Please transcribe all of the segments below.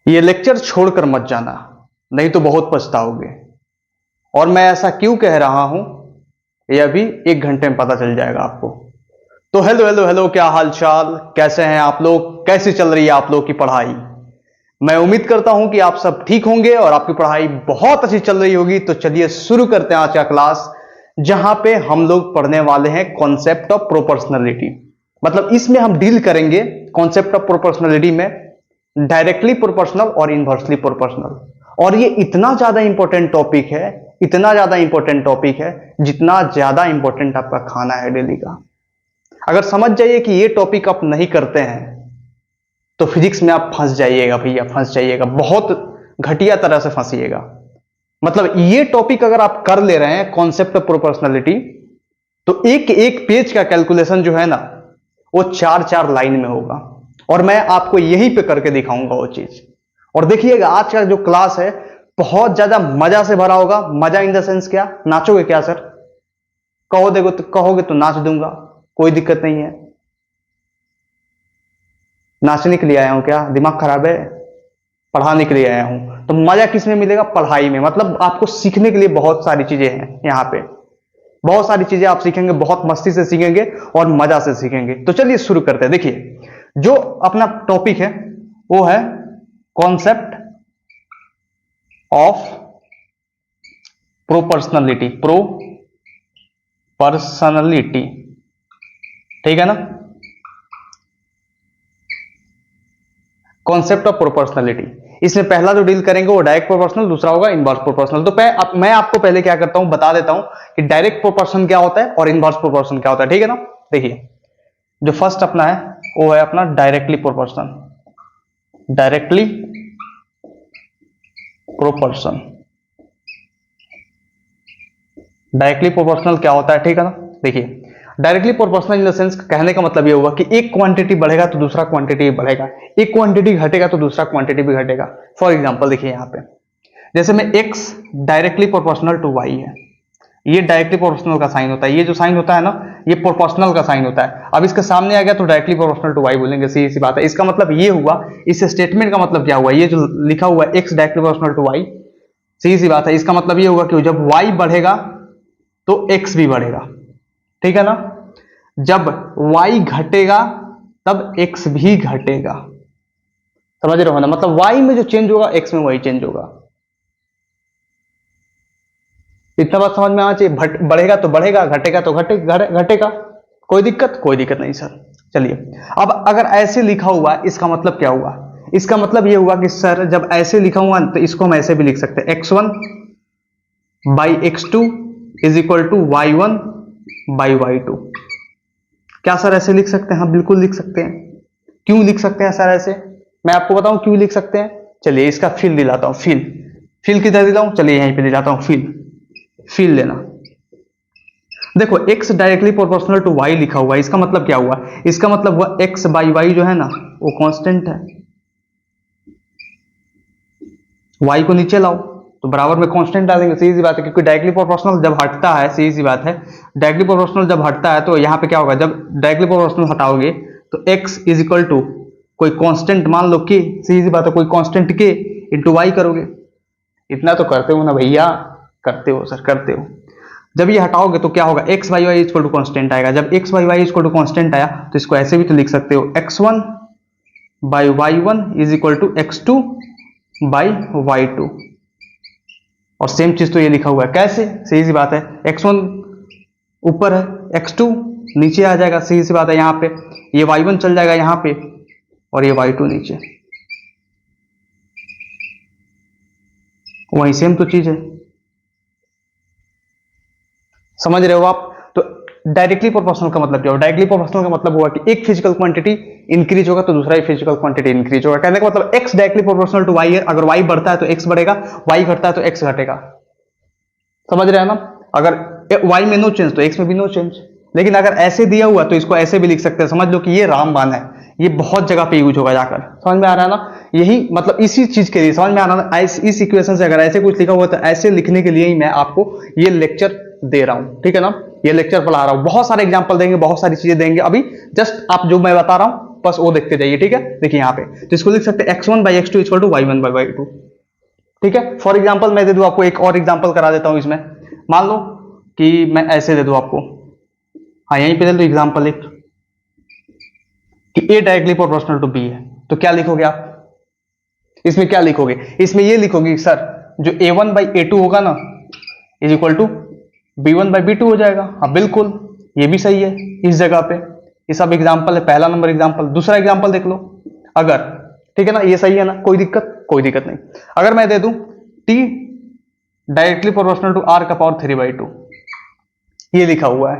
ये लेक्चर छोड़कर मत जाना, नहीं तो बहुत पछताओगे। और मैं ऐसा क्यों कह रहा हूं ये अभी 1 घंटे में पता चल जाएगा आपको। तो हेलो हेलो हेलो, क्या हाल चाल, कैसे हैं आप लोग, कैसी चल रही है आप लोग की पढ़ाई। मैं उम्मीद करता हूं कि आप सब ठीक होंगे और आपकी पढ़ाई बहुत अच्छी चल रही होगी। तो चलिए शुरू करते हैं आज का क्लास, जहां पे हम लोग पढ़ने वाले हैं कॉन्सेप्ट ऑफ प्रोपोर्शनलिटी। मतलब इसमें हम डील करेंगे कॉन्सेप्ट ऑफ प्रोपोर्शनलिटी में डायरेक्टली प्रोपोर्शनल और इनवर्सली प्रोपोर्शनल। और ये इतना ज्यादा इंपॉर्टेंट टॉपिक है, इतना ज्यादा इंपॉर्टेंट टॉपिक है जितना ज्यादा इंपॉर्टेंट आपका खाना है डेली का। अगर समझ जाइए कि ये टॉपिक आप नहीं करते हैं तो फिजिक्स में आप फंस जाइएगा भैया, फंस जाइएगा, बहुत घटिया तरह से फंसिएगा। मतलब ये टॉपिक अगर आप कर ले रहे हैं कॉन्सेप्ट ऑफ प्रोपोर्शनलिटी, तो एक एक पेज का कैलकुलेशन जो है ना वो 4-4 लाइन में होगा। और मैं आपको यहीं पे करके दिखाऊंगा वो चीज। और देखिएगा आज का जो क्लास है बहुत ज्यादा मजा से भरा होगा। मजा इन द सेंस क्या, नाचोगे क्या सर? कहोगे तो नाच दूंगा, कोई दिक्कत नहीं है। नाचने के लिए आया हूं क्या? दिमाग खराब है? पढ़ाने के लिए आया हूं। तो मजा किस में मिलेगा? पढ़ाई में। मतलब आपको सीखने के लिए बहुत सारी चीजें हैं यहां पे, बहुत सारी चीजें आप सीखेंगे, बहुत मस्ती से सीखेंगे और मजा से सीखेंगे। तो चलिए शुरू करते हैं। देखिए जो अपना टॉपिक है वो है कॉन्सेप्ट ऑफ प्रोपोर्शनलिटी। प्रोपोर्शनलिटी, ठीक है ना? कॉन्सेप्ट ऑफ प्रोपोर्शनलिटी, इसमें पहला जो डील करेंगे वो डायरेक्ट प्रोपोर्शनल, दूसरा होगा इनवर्स प्रोपोर्शनल। तो मैं आपको पहले क्या करता हूं, बता देता हूं कि डायरेक्ट प्रोपोर्शन क्या होता है और इनवर्स प्रोपोर्शन क्या होता है, ठीक है ना? देखिए जो फर्स्ट अपना है वो है अपना directly proportion. Directly proportion, directly proportional क्या होता है, ठीक है ना? देखिए directly proportional in the sense, कहने का मतलब ये होगा कि एक क्वांटिटी बढ़ेगा तो दूसरा क्वांटिटी बढ़ेगा, एक क्वांटिटी घटेगा तो दूसरा क्वांटिटी भी घटेगा। फॉर एग्जांपल देखिए यहां पे, जैसे में x directly proportional to y है, ये डायरेक्टली प्रोपोर्शनल का साइन होता है। ये जो साइन होता है ना ये प्रोपोर्शनल का साइन होता है। अब इसके सामने आ गया तो डायरेक्टली प्रोपोर्शनल टू y बोलेंगे, सीधी सी बात है। इसका मतलब ये हुआ, इस स्टेटमेंट का मतलब क्या हुआ, ये जो लिखा हुआ है x directly proportional to y, सीधी सी बात है। इसका मतलब ये होगा कि जब y बढ़ेगा तो x भी बढ़ेगा, ठीक है ना? जब y घटेगा तब x भी घटेगा। समझ रहे हो ना? मतलब y में जो चेंज होगा x में वही चेंज होगा। इतना बात समझ में आना चाहिए। बढ़ेगा तो बढ़ेगा, घटेगा तो घटेगा। कोई दिक्कत नहीं सर। चलिए अब अगर ऐसे लिखा हुआ इसका मतलब क्या हुआ? इसका मतलब ये हुआ कि सर जब ऐसे लिखा हुआ तो इसको हम ऐसे भी लिख सकते हैं, x1 by x2 is equal to y1 by y2। क्या सर ऐसे लिख सकते हैं? हाँ बिल्कुल लिख सकते हैं। क्यों लिख सकते हैं सर ऐसे? मैं आपको बताऊं क्यों लिख सकते हैं। चलिए इसका फील दिलाता हूं। फील किधर दिलाऊं? चलिए यहीं पे दिलाता हूं। फील लेना। देखो x directly proportional to y लिखा हुआ है, इसका मतलब क्या हुआ? इसका मतलब हुआ x बाई वाई जो है ना वो कांस्टेंट है। y को नीचे लाओ तो बराबर में कांस्टेंट डालेंगे, सीधी सी बात है। क्योंकि डायरेक्टली प्रोपोर्शनल जब हटता है, सीधी सी बात है, डायरेक्टली प्रोपोर्शनल जब हटता है तो यहाँ पे क्या होगा, जब डायरेक्टली प्रोपोर्शनल हटाओगे तो x इज इक्वल टू कोई कांस्टेंट मान लो कि, सीधी सी बात है, कोई कांस्टेंट के इंटू y करोगे। इतना तो करते हो ना भैया? करते हो सर, करते हो। जब ये हटाओगे तो क्या होगा, x by y equal to constant आएगा। जब x by y equal to constant आया तो इसको ऐसे भी तो लिख सकते हो, x1 by y1 is equal to x2 by y2। और सेम चीज तो ये लिखा हुआ है, कैसे? सीधी सी बात है, x1 ऊपर है, x2 नीचे आ जाएगा, सीधी सी बात है। यहाँ पे ये y1 चल जाएगा यहाँ पे और ये y2 नीचे, वही सेम तो चीज है। समझ रहे हो आप? तो डायरेक्टली प्रोपोर्शनल का मतलब क्या होगा? डायरेक्टली प्रोपोर्शनल का मतलब हुआ कि एक फिजिकल क्वांटिटी इंक्रीज होगा तो दूसरा ही फिजिकल क्वांटिटी इंक्रीज होगा। कहने का मतलब x directly proportional to y है। अगर y बढ़ता है तो x बढ़ेगा, y घटता है तो x घटेगा। समझ रहे हैं ना? अगर y में नो चेंज तो x में भी नो चेंज। लेकिन अगर ऐसे दिया हुआ तो इसको ऐसे भी लिख सकते हैं। समझ लो कि ये रामबाण है, ये बहुत जगह पे यूज होगा जाकर। समझ में आ रहा है ना? यही मतलब इसी चीज के लिए समझ में आ रहा है। इस इक्वेशन से अगर ऐसे कुछ लिखा हुआ तो ऐसे लिखने के लिए ही मैं आपको ये लेक्चर दे रहा हूं, ठीक है ना? ये लेक्चर पढ़ा रहा हूं। बहुत सारे एग्जांपल देंगे, बहुत सारी चीजें देंगे। अभी जस्ट आप जो मैं बता रहा हूं बस वो देखते जाइए, ठीक है। देखिए यहाँ पे तो इसको लिख सकते हैं x1 by x two equal to y1 by y2, ठीक है। फॉर एग्जाम्पल मैं दे दूं आपको, एक और एग्जाम्पल करा देता हूं इसमें। मान लो कि मैं ऐसे दे दूं आपको, हाँ यहीं पे दे दो एग्जाम्पल एक, कि a directly proportional to b है, तो क्या लिखोगे आप इसमें, क्या लिखोगे इसमें, ये लिखोगे सर जो a1 बाई a2 होगा ना is equal to b1 by b2 हो जाएगा। हाँ बिल्कुल, ये भी सही है इस जगह पे। ये सब एग्जाम्पल है, पहला नंबर एग्जाम्पल। दूसरा एग्जाम्पल देख लो अगर, ठीक है ना, ये सही है ना, कोई दिक्कत नहीं। अगर मैं दे दूं t directly proportional to r का पावर 3/2, ये लिखा हुआ है,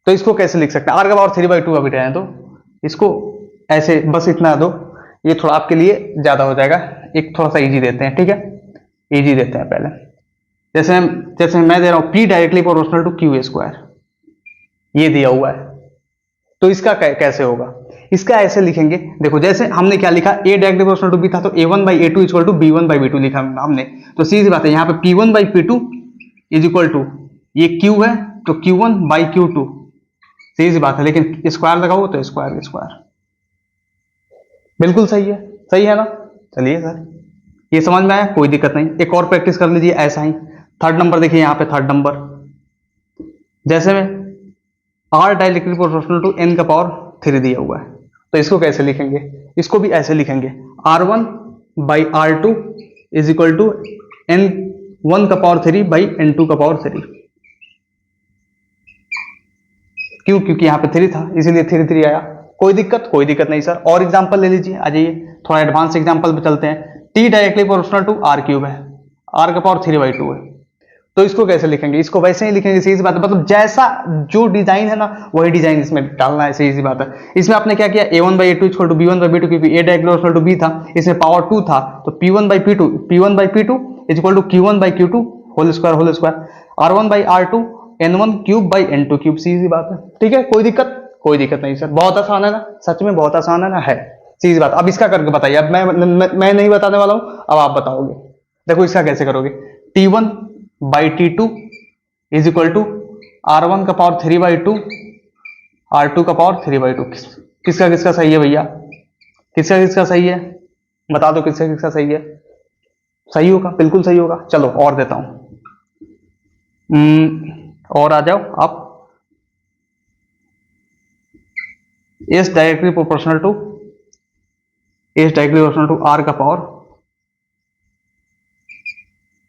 तो इसको कैसे लिख सकते हैं, r का पावर 3/2 अभी रहे तो इसको ऐसे बस इतना दो, ये थोड़ा आपके लिए ज्यादा हो जाएगा, एक थोड़ा सा इजी देते हैं, ठीक है, इजी देते हैं पहले। जैसे मैं दे रहा हूं p directly proportional to q square, ये दिया हुआ है, तो इसका कैसे होगा, इसका ऐसे लिखेंगे। देखो जैसे हमने क्या लिखा, a directly proportional to b था, तो a1 by a2 equal to b1 by b2 लिखा हमने, तो सीधी बात है यहाँ पे p1 by p2 is equal to, ये q है तो q1 बाई q2, सीधी बात है, लेकिन स्क्वायर लगाओ तो स्क्वायर, बिल्कुल सही है ना। चलिए सर ये समझ में आया, कोई दिक्कत नहीं। एक और प्रैक्टिस कर लीजिए ऐसा ही। थर्ड नंबर देखिए यहाँ पे, थर्ड नंबर जैसे में r directly proportional to n का पावर 3 दिया हुआ है, तो इसको कैसे लिखेंगे, इसको भी ऐसे लिखेंगे r1 by r2 is equal to n1 का पावर 3 बाई n2 का पावर 3। क्योंकि यहाँ पे 3 था इसीलिए 3 आया। कोई दिक्कत नहीं सर। और एग्जांपल ले लीजिए, आ जाइए थोड़ा एडवांस एग्जांपल पे चलते हैं। t directly proportional to r cube है, r का पावर 3/2 है, तो इसको कैसे लिखेंगे, इसको वैसे ही लिखेंगे, सीधी सी बात है, मतलब जैसा जो डिजाइन है ना वही डिजाइन इसमें डालना है, सीधी सी बात है। इसमें आपने क्या किया, a1 by a2 equal to b1 by b2, क्योंकि a directly proportional to b था, इसमें पावर 2 था, तो p1 by p2 is equal to q1 by q2 whole square, r1 by r2 n1 cube by n2 cube, सीधी बात है, ठीक है। कोई दिक्कत नहीं सर, बहुत आसान है ना, सच में बहुत आसान है ना, है सीधी बात। अब इसका करके बताइए, अब मैं नहीं बताने वाला हूं, अब आप बताओगे। देखो इसका कैसे करोगे, t1 by t2 is equal to r1 का पावर 3/2 r2 का पावर 3/2। किसका सही है भैया, किसका सही है, बता दो किसका सही है। सही होगा, बिल्कुल सही होगा। चलो और देता हूं, और आ जाओ आप। s directly proportional to r का पावर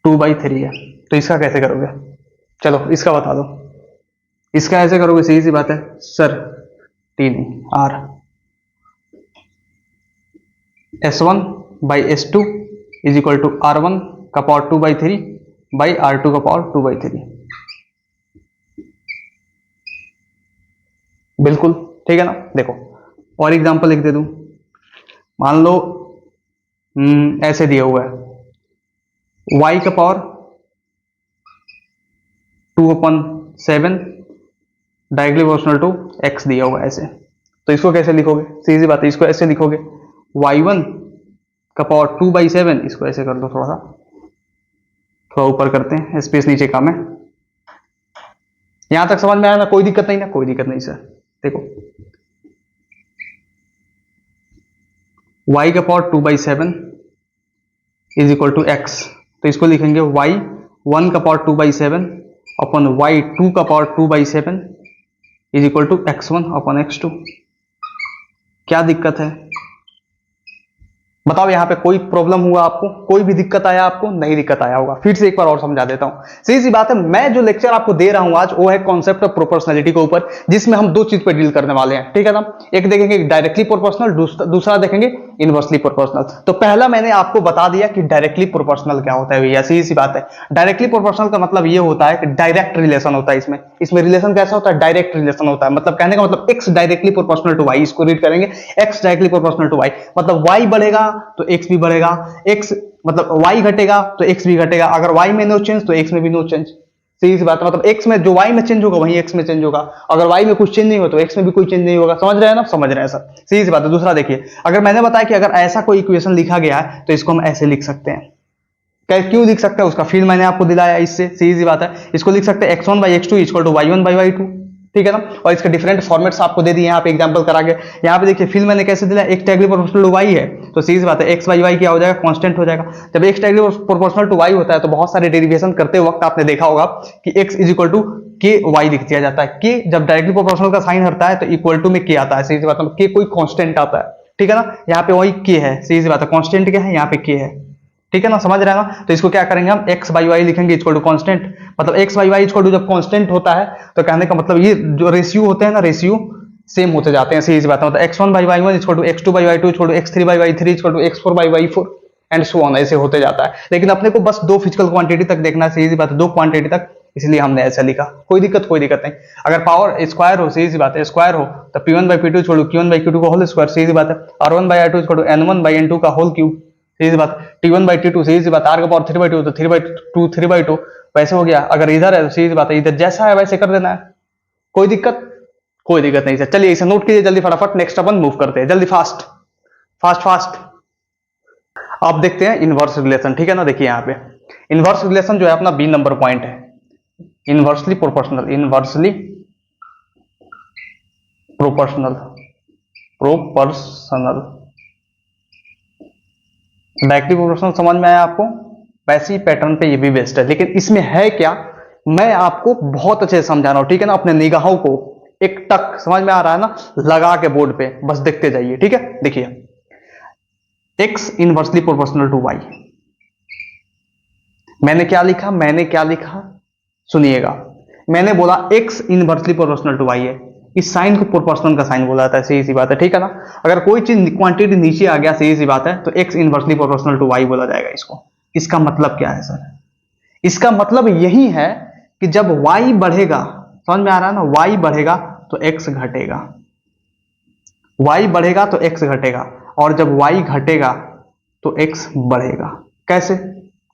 2/3 है, तो इसका कैसे करोगे, चलो इसका बता दो। इसका ऐसे करोगे, सीधी सी बात है सर, t नहीं r, s1 by s2 is equal to r1 का पावर 2/3 बाई r2 का पावर 2/3, बिल्कुल ठीक है ना। देखो और एग्जांपल लिख दे दूं, मान लो ऐसे दिया हुआ है, y का power 2/7 directly proportional to x दिया हुआ है ऐसे, तो इसको कैसे लिखोगे, सीधी बात है, इसको ऐसे लिखोगे y1 का पावर 2/7, इसको ऐसे कर दो, थोड़ा ऊपर करते हैं, स्पेस नीचे कम है। यहां तक समझ में आया ना, कोई दिक्कत नहीं ना, कोई दिक्कत नहीं सर। देखो y का power 2/7 is equal to x, तो इसको लिखेंगे y1 का पावर 2/7 अपन y2 का power 2/7 is equal to x1 अपन x2। क्या दिक्कत है बताओ, यहाँ पे कोई प्रॉब्लम हुआ आपको, कोई भी दिक्कत आया आपको, नहीं दिक्कत आया होगा। फिर से एक बार और समझा देता हूं, सीधी सी बात है, मैं जो लेक्चर आपको दे रहा हूं आज वो है कॉन्सेप्ट ऑफ प्रोपोर्शनलिटी के ऊपर, जिसमें हम दो चीज पे डील करने वाले हैं, ठीक है ना। एक देखेंगे डायरेक्टली प्रोपोर्शनल, दूसरा देखेंगे इनवर्सली प्रोपोर्शनल। तो पहला मैंने आपको बता दिया कि डायरेक्टली प्रोपोर्शनल क्या होता है भैया, सीधी सी बात है। डायरेक्टली प्रोपोर्शनल का मतलब ये होता है कि डायरेक्ट रिलेशन होता है इसमें रिलेशन कैसा होता है, डायरेक्ट रिलेशन होता है। मतलब कहने का मतलब x directly proportional to y, इसको रीड करेंगे x directly proportional to y, मतलब y बढ़ेगा तो x भी बढ़ेगा, x मतलब y घटेगा तो x भी घटेगा, अगर y में नो चेंज तो x में भी नो चेंज। सीधी सी बात है, मतलब x में जो y में चेंज होगा वही x में चेंज होगा, अगर y में कुछ चेंज नहीं हो तो x में भी कोई चेंज नहीं होगा। समझ रहे हैं ना, समझ रहे हैं सर, सीधी सी बात है। दूसरा देखिए, अगर मैंने बताया कि अगर ऐसा कोई इक्वेशन लिखा गया है तो इसको हम ऐसे लिख सकते हैं। क्यों लिख सकते हैं उसका फील मैंने आपको दिलाया इससे, सीधी सी बात है। इसको लिख सकते हैं x1 by x2 equal to y1 by y2, ठीक है ना। और इसके डिफरेंट फॉर्मेट्स आपको दे दिए यहाँ पे एग्जांपल करा के। यहाँ पे देखिए फिल मैंने कैसे दिया, x directly proportional to y है तो सीधी बात है एक्स बाई वाई क्या हो जाएगा, कांस्टेंट हो जाएगा। जब x directly proportional to y होता है तो बहुत सारे डेरिवेशन करते वक्त आपने देखा होगा कि एक्स इज इक्वल टू के वाई लिख दिया जाता है। के जब डायरेक्टली प्रोपोर्शनल का साइन हटता है तो इक्वल टू में के आता है, सीधी बात है, के कोई कांस्टेंट आता है, ठीक है ना। यहाँ पे वही के है, सीधी बात है, कांस्टेंट क्या है, यहाँ पे के है, ठीक है ना, समझ रहे हैं ना। तो इसको क्या करेंगे हम, एक्स बाई वाई लिखेंगे इक्वल टू कांस्टेंट, मतलब x by y equal to जब कांस्टेंट होता है तो कहने का मतलब ये जो रेशियो होते हैं ना, रेशियो सेम होते जाते हैं, सीधी बात है, मतलब x one by y one equal to x two by y two equal to x three by y three equal to x four by y four and so on, ऐसे होते जाता है। लेकिन अपने को बस दो फिजिकल क्वांटिटी तक देखना है, सीधी बात है, दो क्वांटिटी तक, इसलिए हमने ऐसा लिखा, कोई दिक्कत नहीं। अगर पावर स्क्वायर हो, सीधी बात है, स्क्वायर हो तो P one by P two छोड़ो Q one by Q two का होल स्क्वायर, सीधी बात है, R one by R two छोड़ो N one by N two का होल क्यूब, सीधी बात, T one by T two, सीधी बात, आर का पावर थ्री बाई टू तो थ्री बाई टू वैसे हो गया। अगर इधर है तो सीधी बात है, इधर जैसा है वैसे कर देना है, कोई दिक्कत नहीं सर। चलिए इसे नोट कीजिए जल्दी फटाफट, नेक्स्ट अपन मूव करते हैं जल्दी, फास्ट फास्ट फास्ट। आप देखते हैं इनवर्स रिलेशन, ठीक है ना। देखिए यहाँ पे इनवर्स रिलेशन जो है अपना बी नंबर पॉइंट है, inversely proportional, inversely proportional directly proportional समझ में आया आपको, वैसे ही पैटर्न पे ये भी बेस्ट है। लेकिन इसमें है क्या, मैं आपको बहुत अच्छे से समझा रहा हूं, ठीक है ना। अपने निगाहों को एक टक समझ में आ रहा है ना, लगा के बोर्ड पे बस देखते जाइए, ठीक है। देखिए x inversely proportional to y, मैंने क्या लिखा, सुनिएगा, मैंने बोला x inversely proportional to y है, इस साइन को प्रोपोर्शनल का साइन बोला जाता है, सही सी बात है, ठीक है ना। अगर कोई चीज क्वांटिटी नीचे आ गया, सही सी बात है, तो x inversely proportional to y बोला जाएगा इसको। इसका मतलब क्या है सर, इसका मतलब यही है कि जब y बढ़ेगा, समझ में आ रहा है ना, y बढ़ेगा तो x घटेगा, y बढ़ेगा तो x घटेगा, और जब y घटेगा तो x बढ़ेगा। कैसे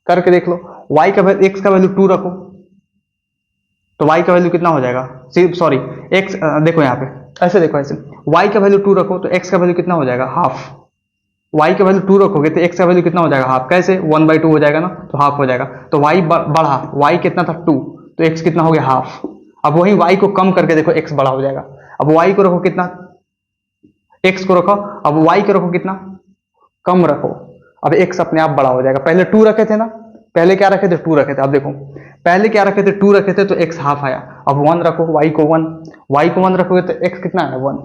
करके देख लो, y का x का वैल्यू 2 रखो तो y का वैल्यू कितना हो जाएगा, सॉरी x, देखो यहाँ पे ऐसे देखो, ऐसे y का वैल्यू 2 रखो तो x का वैल्यू कितना हो जाएगा, हाफ। y का वैल्यू 2 रखोगे तो x का वैल्यू कितना हो जाएगा, हाफ। कैसे, 1/2 हो जाएगा ना, तो हाफ हो जाएगा। तो y बढ़ा, y कितना था 2, तो x कितना हो गया, हाफ। अब वही y को कम करके देखो, x बड़ा हो जाएगा। अब y को रखो कितना, x को रखो, अब y को रखो कितना, कम रखो, अब x अपने आप बड़ा हो जाएगा। पहले 2 रखे थे ना, पहले क्या रखे थे, 2 रखे थे। अब देखो पहले क्या रखे थे, 2 रखे थे तो x हाफ आया। अब 1 रखो, y को 1 रखोगे तो x कितना है, 1,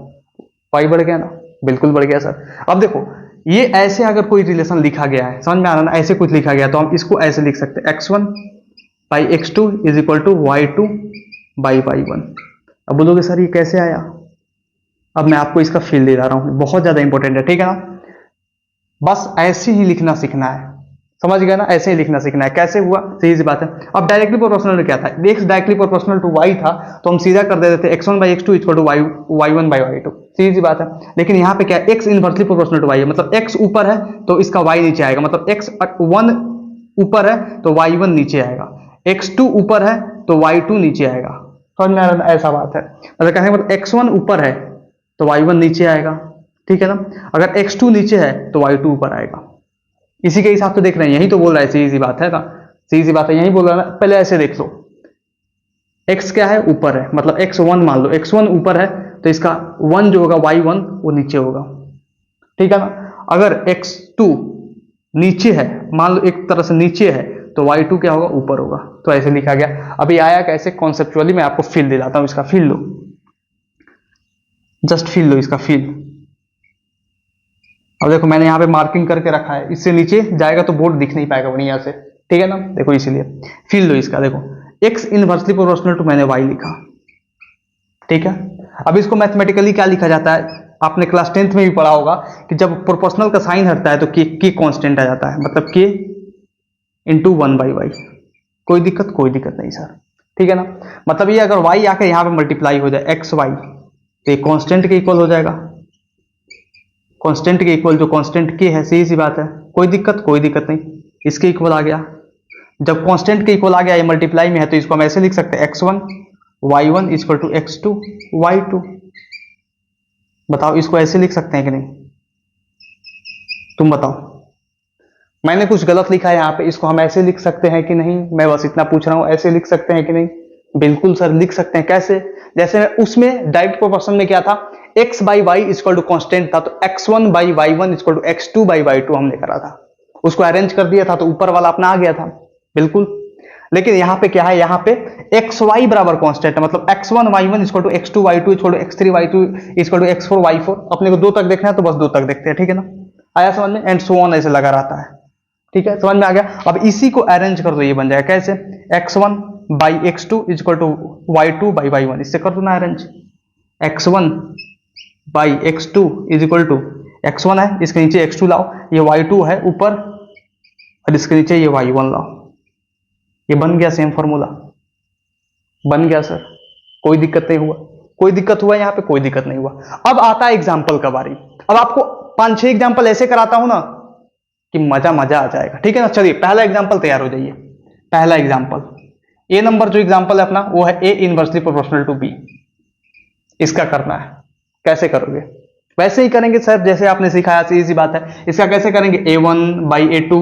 y बढ़ गया ना, बिल्कुल बढ़ गया सर। अब देखो ये ऐसे अगर कोई रिलेशन लिखा गया है, समझ में आ रहा ना, ऐसे कुछ लिखा गया तो हम इसको ऐसे लिख सकते हैं, x1 by x2 is equal to y2 by y1। अब बोलोगे सर ये कैसे आया, अब मैं आपको इसका फील दे रहा हूं, बहुत ज्यादा इंपॉर्टेंट है, ठीक है ना। बस ऐसे ही लिखना सीखना है, समझ गया ना, ऐसे ही लिखना सीखना है। कैसे हुआ, सीधी सी बात है। अब डायरेक्टली प्रोपोर्शनल क्या था, x directly proportional to y था तो हम सीधा कर देते थे x1 by x2 equal to y1 by y2, सीधी सी बात है। लेकिन यहाँ पे क्या है, x inversely proportional to y है, मतलब x ऊपर है तो इसका y नीचे आएगा, मतलब x1 ऊपर है तो y1 नीचे आएगा, x2 ऊपर है तो y2 नीचे आएगा, समझ में आ रहा है, ऐसा बात है। मतलब कहने मतलब x1 ऊपर है तो y1 नीचे आएगा, ठीक है ना। अगर x2 नीचे है तो y2 ऊपर आएगा, इसी के हिसाब से देख रहे हैं, यही तो बोल रहा है, सीधी सी बात है ना, सीधी सी बात है, यही बोल रहा है ना। पहले ऐसे देख लो, x क्या है, ऊपर है, मतलब x1 मान लो, x1 ऊपर है तो इसका 1 जो होगा y1 वो नीचे होगा, ठीक है ना। अगर x2 नीचे है, मान लो एक तरह से नीचे है तो y2 क्या होगा, ऊपर होगा, तो ऐसे लिखा गया। अभी आया कैसे, कॉन्सेप्चुअली मैं आपको फील दिलाता हूं, इसका feel low, just feel low इसका फील। अब देखो मैंने यहाँ पे मार्किंग करके रखा है, इससे नीचे जाएगा तो बोर्ड दिख नहीं पाएगा बढ़िया से, ठीक है ना। देखो इसीलिए फील लो इसका, देखो x इनवर्सली प्रोपोर्शनल टू मैंने y लिखा, ठीक है। अब इसको मैथमेटिकली क्या लिखा जाता है, आपने क्लास 10th में भी पढ़ा होगा कि जब प्रोपोर्शनल का साइन हटता है तो k कांस्टेंट आ जाता है, मतलब k इंटू 1/y। कोई दिक्कत नहीं सर, ठीक है ना। मतलब ये अगर y आकर यहाँ पे मल्टीप्लाई हो जाए xy तो ये कांस्टेंट के इक्वल हो जाएगा, कांस्टेंट के इक्वल, जो कांस्टेंट के है, सीधी सी बात है, कोई दिक्कत नहीं, इसके इक्वल आ गया। जब कांस्टेंट के इक्वल आ गया, ये मल्टीप्लाई में है तो इसको हम ऐसे लिख सकते हैं, x1 y1 equal to x2 y2। बताओ इसको ऐसे लिख सकते हैं कि नहीं, तुम बताओ, मैंने कुछ गलत लिखा है यहाँ पे, इसको हम ऐसे लिख सकते हैं कि नहीं, मैं बस इतना पूछ रहा हूं, ऐसे लिख सकते हैं कि नहीं, बिल्कुल सर लिख सकते हैं। कैसे? जैसे उसमें डायरेक्ट प्रोपोर्शन में क्या था, x by y equal to constant था, तो x1 by y one equal to x2 by y two हमने करा था, उसको अरेंज कर दिया था तो ऊपर वाला अपना आ गया था। बिल्कुल। लेकिन यहां पे क्या है, यहां पे एक्स वाई बराबर कांस्टेंट है, मतलब x1 y1 equal to x2 y2 equal to x3 y2 equal to x4 y4। अपने को 2 तक देखना है तो बस 2 तक देखते हैं, ठीक है ना। आया समझ में? एंड सो ऑन ऐसे लगा रहता है। ठीक है, समझ में आ गया। अब इसी को अरेंज कर दो, ये बन जाएगा कैसे, x1 by x2 equal to y2 by y1। इससे कर दो ना arrange, x1 by x2 is equal to x1 है, इसके नीचे x2 लाओ, ये y2 है ऊपर और इसके नीचे ये y1 लाओ। ये बन गया सेम फॉर्मूला, बन गया सर। कोई दिक्कत नहीं हुआ? कोई दिक्कत हुआ यहाँ पे? कोई दिक्कत नहीं हुआ। अब आता है एग्जाम्पल का बारी। अब आपको 5-6 एग्जाम्पल ऐसे कराता हूं ना कि मजा मजा आ जाएगा, ठीक है ना। चलिए पहला एग्जाम्पल तैयार हो जाइए। पहला एग्जाम्पल, ए नंबर जो एग्जाम्पल है अपना वो है A inversely proportional to B. इसका करना है, कैसे करोगे? वैसे ही करेंगे सर जैसे आपने सिखाया, सीधी बात है। इसका कैसे करेंगे, a1 by a2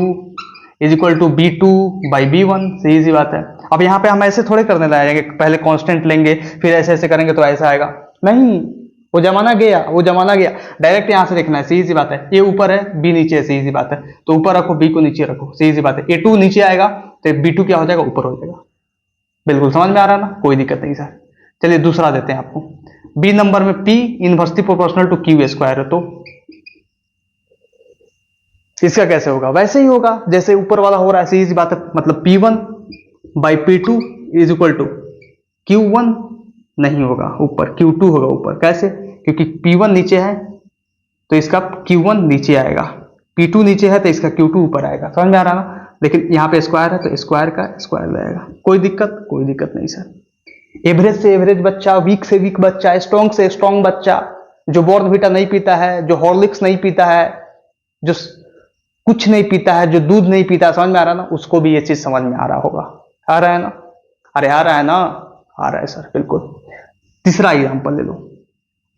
is equal to b2 by b1, सीधी सी बात है। अब यहाँ पे हम ऐसे थोड़े करने लाएंगे, पहले कांस्टेंट लेंगे फिर ऐसे ऐसे करेंगे तो ऐसा आएगा, नहीं, वो जमाना गया, वो जमाना गया। डायरेक्ट यहाँ से लिखना है, सीधी सी बात है। ए ऊपर है, बी नीचे है, सीधी सी बात है। तो ऊपर रखो, बी को नीचे रखो, सीधी सी बात है। a2 नीचे आएगा तो b2 क्या हो जाएगा, ऊपर हो जाएगा। बिल्कुल समझ में आ रहा है ना, कोई दिक्कत नहीं सर। चलिए दूसरा देते हैं आपको। बी नंबर में P inversely proportional to q square है, तो इसका कैसे होगा? वैसे ही होगा जैसे ऊपर वाला हो रहा है, सीधी बात है। मतलब P1 by P2 is equal to Q1 नहीं होगा, ऊपर Q2 होगा ऊपर। कैसे? क्योंकि P1 नीचे है तो इसका Q1 नीचे आएगा, P2 नीचे है तो इसका Q2 ऊपर आएगा। समझ में आ रहा ना। लेकिन यहाँ पे स्क्वायर है तो स्क्वायर का स्क्वायर रहेगा। कोई दिक्कत? कोई दिक्कत नहीं सर। एवरेज से एवरेज बच्चा, वीक से वीक बच्चा, स्ट्रॉन्ग से स्ट्रॉन्ग बच्चा, जो बॉर्नवीटा नहीं पीता है, जो हॉर्लिक्स नहीं पीता है, जो कुछ नहीं पीता है, जो दूध नहीं पीता, समझ में आ रहा ना, उसको भी ये चीज समझ में आ रहा होगा। आ रहा है ना? अरे आ रहा है ना, आ रहा है सर, बिल्कुल। तीसरा एग्जांपल ले लो,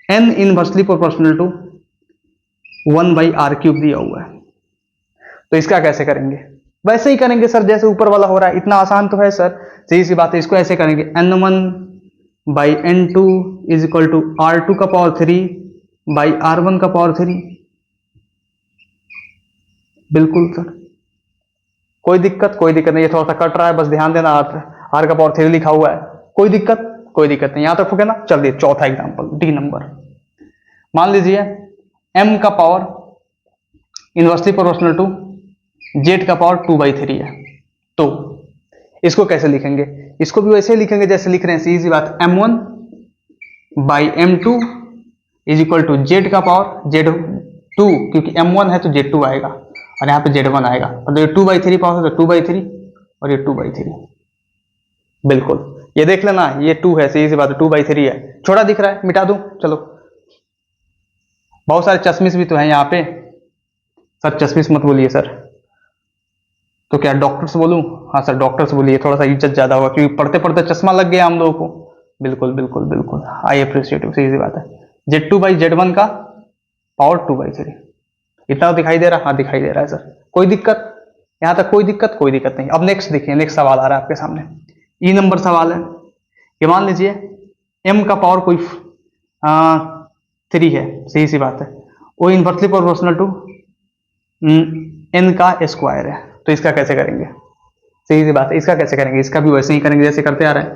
n inversely proportional to 1 by r cube दिया हुआ है, तो इसका कैसे करेंगे? वैसे ही करेंगे सर जैसे ऊपर वाला हो रहा है। इतना आसान तो है सर, सही सी बात है। इसको ऐसे करेंगे, n1 by n2 is equal to r2 का पावर 3 बाई r1 का पावर 3। बिल्कुल सर, कोई दिक्कत? कोई दिक्कत नहीं। ये थोड़ा सा कट रहा है, बस ध्यान देना, आर का पावर 3 लिखा हुआ है। कोई दिक्कत? कोई दिक्कत नहीं, यहां तक होगा ना। चलिए चौथा एग्जांपल, डी नंबर। मान लीजिए m का power inversely proportional to z का पावर 2/3 है, तो इसको कैसे लिखेंगे? इसको भी वैसे लिखेंगे जैसे लिख रहे हैं, सीधी बात। m1 by m2 is equal to z का पावर z2, क्योंकि m1 है तो z2 आएगा और यहाँ पे z1 आएगा, मतलब ये 2/3 पावर है तो 2/3 और ये 2/3। बिल्कुल, ये देख लेना, ये 2 है, सीधी सी बात है, 2/3 है। छोटा दिख रहा है, मिटा दूं? चलो, बहुत सारे चश्मिश भी तो है यहाँ पे। सर चश्मिश मत बोलिए सर, तो क्या डॉक्टर्स बोलूं? हाँ सर डॉक्टर्स बोलिए, थोड़ा सा इज्जत ज्यादा होगा, क्योंकि पढ़ते पढ़ते चश्मा लग गया हम लोगों को। बिल्कुल बिल्कुल बिल्कुल, आई अप्रिशिएट, सीधी बात है। z2 बाई z1 का पावर 2/3, इतना दिखाई दे रहा? हाँ दिखाई दे रहा है सर। कोई दिक्कत? यहां तक कोई दिक्कत? कोई दिक्कत नहीं। अब नेक्स्ट देखिए, नेक्स्ट सवाल आ रहा है आपके सामने, ई नंबर सवाल है। ये मान लीजिए m का पावर कोई 3 है, सही सी बात है, वो इनवर्सली प्रोपोर्शनल टू n का स्क्वायर है, तो इसका कैसे करेंगे? सही सी बात है, इसका कैसे करेंगे? इसका भी वैसे ही करेंगे जैसे करते आ रहे हैं।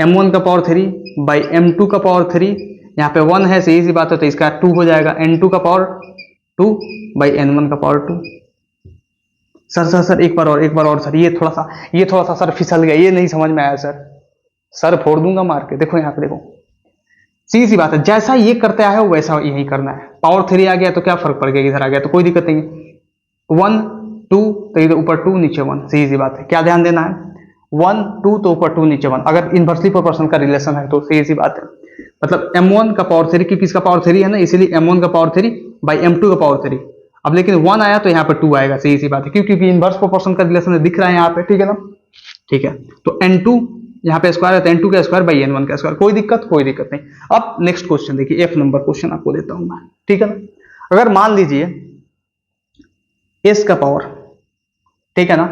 m1 का पावर 3 बाई m2 का पावर 3, यहाँ पे 1 है, सही सी बात है, तो इसका 2 हो जाएगा, n2 का पावर 2 बाई n1 का पावर 2। सर सर सर एक बार और सर, ये थोड़ा सा सर फिसल गया, ये नहीं समझ में आया सर। सर फोड़ दूंगा मार के। देखो यहाँ पे देखो, सीधी सी बात है, जैसा ये करते आए हो वैसा यही करना है। पावर 3 आ गया तो क्या फर्क पड़ गया, इधर आ गया तो कोई दिक्कत नहीं है। 1 2 तो इधर ऊपर 2 नीचे 1, सीधी सी बात है। क्या ध्यान देना है? 1 2 तो ऊपर 2 नीचे 1, अगर इनवर्सली प्रोपोर्शनल का रिलेशन है तो सीधी सी बात है। मतलब m1 का पावर 3, क्योंकि इसका पावर 3 है ना, इसीलिए m1 का पावर 3 बाई m2 का पावर 3। अब लेकिन 1 आया तो यहाँ पे 2 आएगा, सही सी बात है, क्योंकि इनवर्स प्रोपोर्शन का रिलेशन दिख रहा है यहाँ पे, ठीक है ना। ठीक है, तो n2 यहाँ पे स्क्वायर है तो n2 का स्क्वायर बाई n1 का स्क्वायर। कोई दिक्कत? कोई दिक्कत नहीं। अब नेक्स्ट क्वेश्चन देखिए, f नंबर क्वेश्चन आपको देता हूं मैं, ठीक है ना। अगर मान लीजिए s का पावर, ठीक है ना,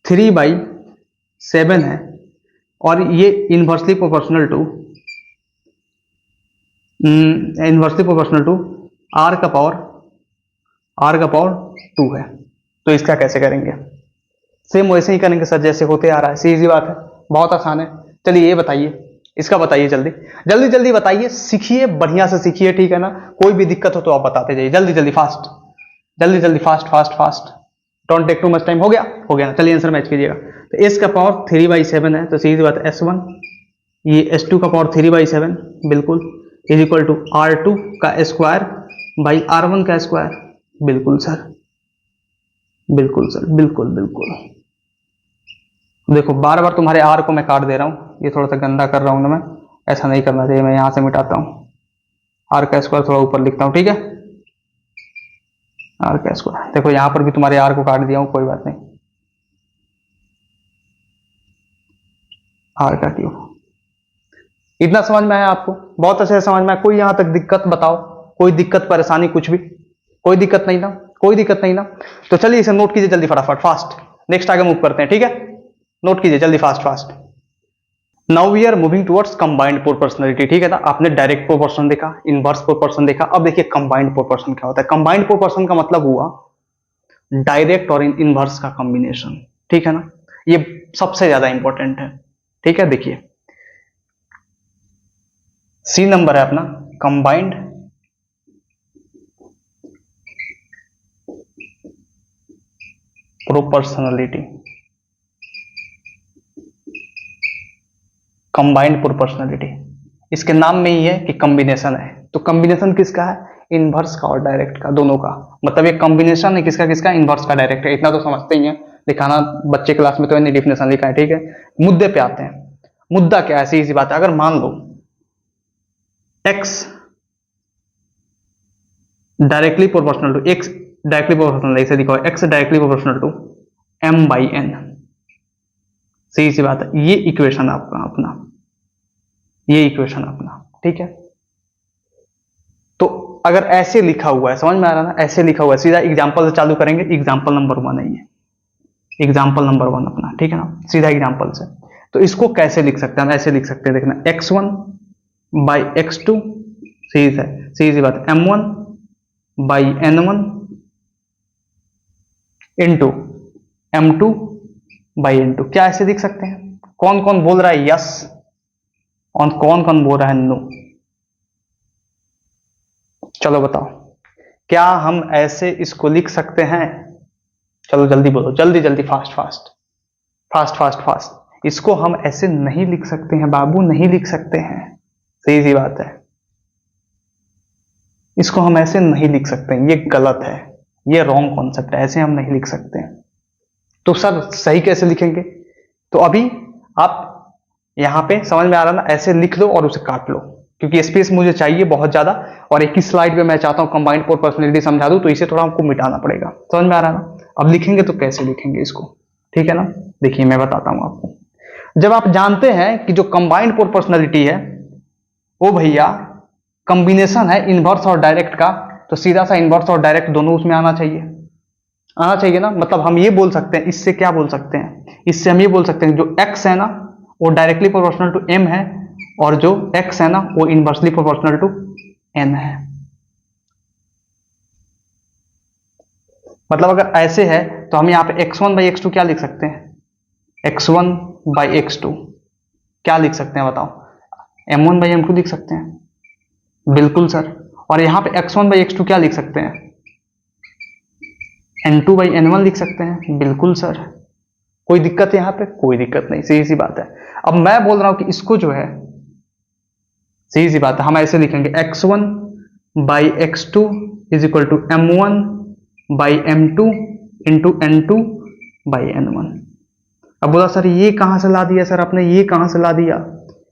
3/7 है और ये इनवर्सली प्रोपोर्शनल टू आर का पावर 2 है। तो इसका कैसे करेंगे? सेम वैसे ही करेंगे सर जैसे होते आ रहा है, सीधी बात है, बहुत आसान है। चलिए ये बताइए, इसका बताइए, जल्दी जल्दी जल्दी बताइए, सीखिए, बढ़िया से सीखिए, ठीक है ना। कोई भी दिक्कत हो तो आप बताते जाइए, जल्दी जल्दी फास्ट, जल्दी जल्दी fast fast fast, don't take too much time. हो गया? हो गया ना, चलिए आंसर मैच कीजिएगा। तो एस का पावर 3/7 है, तो सीधी बात S1, ये S2 का पावर 3/7 बिल्कुल, इज इक्वल टू R2 का स्क्वायर बाई R1 का स्क्वायर। बिल्कुल सर, बिल्कुल सर, बिल्कुल बिल्कुल। देखो बार बार तुम्हारे आर को मैं काट दे रहा हूं, ये थोड़ा सा गंदा कर रहा हूं ना मैं, ऐसा नहीं करना चाहिए। मैं यहां से मिटाता हूं, आर का स्क्वायर थोड़ा ऊपर लिखता हूं, ठीक है। आर का स्क्वायर, देखो यहां पर भी तुम्हारे आर को काट दिया हूं, कोई बात नहीं। आर का क्यूब, इतना समझ में आया आपको? बहुत अच्छे से समझ में आया। कोई यहां तक दिक्कत बताओ, कोई दिक्कत परेशानी कुछ भी? कोई दिक्कत नहीं ना, कोई दिक्कत नहीं ना। तो चलिए इसे नोट कीजिए जल्दी फटाफट, फास्ट। नेक्स्ट आगे मूव करते हैं, ठीक है। नोट कीजिए जल्दी, fast fast. Now we are moving towards combined proportionality, ठीक है ना। आपने डायरेक्ट प्रोपोर्शन देखा, इनवर्स प्रोपोर्शन देखा, अब देखिए कंबाइंड प्रोपोर्शन क्या होता है। कंबाइंड प्रोपोर्शन का मतलब हुआ डायरेक्ट और इनवर्स का कॉम्बिनेशन, ठीक है ना। ये सबसे ज्यादा इंपॉर्टेंट है, ठीक है। देखिए सी नंबर है अपना, कंबाइंड प्रोपोर्शनलिटी, कंबाइंड प्रोपोर्शनलिटी, इसके नाम में ही है कि कॉम्बिनेशन है। तो कॉम्बिनेशन किसका है? इनवर्स का और डायरेक्ट का, दोनों का। मतलब ये कॉम्बिनेशन है किसका किसका? इनवर्स का, डायरेक्ट है। इतना तो समझते ही हैं, दिखाना बच्चे क्लास में तो इन्हें डिफिनेशन लिखा है, ठीक है। मुद्दे पे आते हैं। मुद्दा क्या है? ऐसी इसी बात है, अगर मान लो x directly proportional to x, directly proportional, इसे लिखो x directly proportional to m/n, सही सी बात है। ये इक्वेशन आपका अपना, ये इक्वेशन अपना, ठीक है। तो अगर ऐसे लिखा हुआ है, समझ में आ रहा ना, ऐसे लिखा हुआ है, सीधा एग्जांपल से चालू करेंगे। एग्जांपल नंबर 1 है ये, एग्जांपल नंबर 1 अपना, ठीक है ना, सीधा एग्जांपल से। तो इसको कैसे लिख सकते हैं? हम ऐसे लिख सकते हैं, देखना, x1 बाई x2, सीधी सी बात, m1 by n1 into m2 by n2। क्या ऐसे लिख सकते हैं? कौन कौन बोल रहा है यस और कौन कौन बोल रहा है नो? चलो बताओ, क्या हम ऐसे इसको लिख सकते हैं? चलो जल्दी बोलो, जल्दी जल्दी, fast fast fast fast fast. इसको हम ऐसे नहीं लिख सकते हैं बाबू, नहीं लिख सकते हैं, सही सी बात है। इसको हम ऐसे नहीं लिख सकते हैं, ये गलत है, ये रॉन्ग कॉन्सेप्ट है, ऐसे हम नहीं लिख सकते हैं। तो सर सही कैसे लिखेंगे? तो अभी आप यहां पे समझ में आ रहा ना, ऐसे लिख लो और उसे काट लो, क्योंकि स्पेस मुझे चाहिए बहुत ज्यादा, और एक ही स्लाइड पे मैं चाहता हूं कंबाइंड प्रोपोर्शनलिटी समझा दूं, तो इसे थोड़ा हमको मिटाना पड़ेगा। समझ में आ रहा ना? अब लिखेंगे तो कैसे लिखेंगे इसको, ठीक है ना। देखिए मैं बताता हूं आपको। जब आप जानते हैं कि जो कंबाइंड प्रोपोर्शनलिटी है वो भैया कॉम्बिनेशन है इनवर्स और डायरेक्ट का, तो सीधा सा इनवर्स और डायरेक्ट दोनों उसमें आना चाहिए, आना चाहिए ना। मतलब हम ये बोल सकते हैं, इससे क्या बोल सकते हैं? इससे हम ये बोल सकते हैं जो x है ना वो डायरेक्टली प्रोपोर्शनल टू m है, और जो x है ना वो इनवर्सली प्रोपोर्शनल टू n है। मतलब अगर ऐसे है तो हम यहाँ पे x1 बाई x2 क्या लिख सकते हैं? x1 बाई x2 क्या लिख सकते हैं बताओ? m1 बाई m2 लिख सकते हैं, बिल्कुल सर। और यहाँ पे x1 बाई x2 क्या लिख सकते हैं? n2 बाई n1 लिख सकते हैं, बिल्कुल सर। कोई दिक्कत है यहाँ पे? कोई दिक्कत नहीं, सीधी सी बात है। अब मैं बोल रहा हूं कि इसको जो है, सीधी सी बात है, हम ऐसे लिखेंगे x1 by x2 is equal to m1 by m2 into n2 by n1। अब बोला सर ये कहां से ला दिया सर आपने, ये कहां से ला दिया?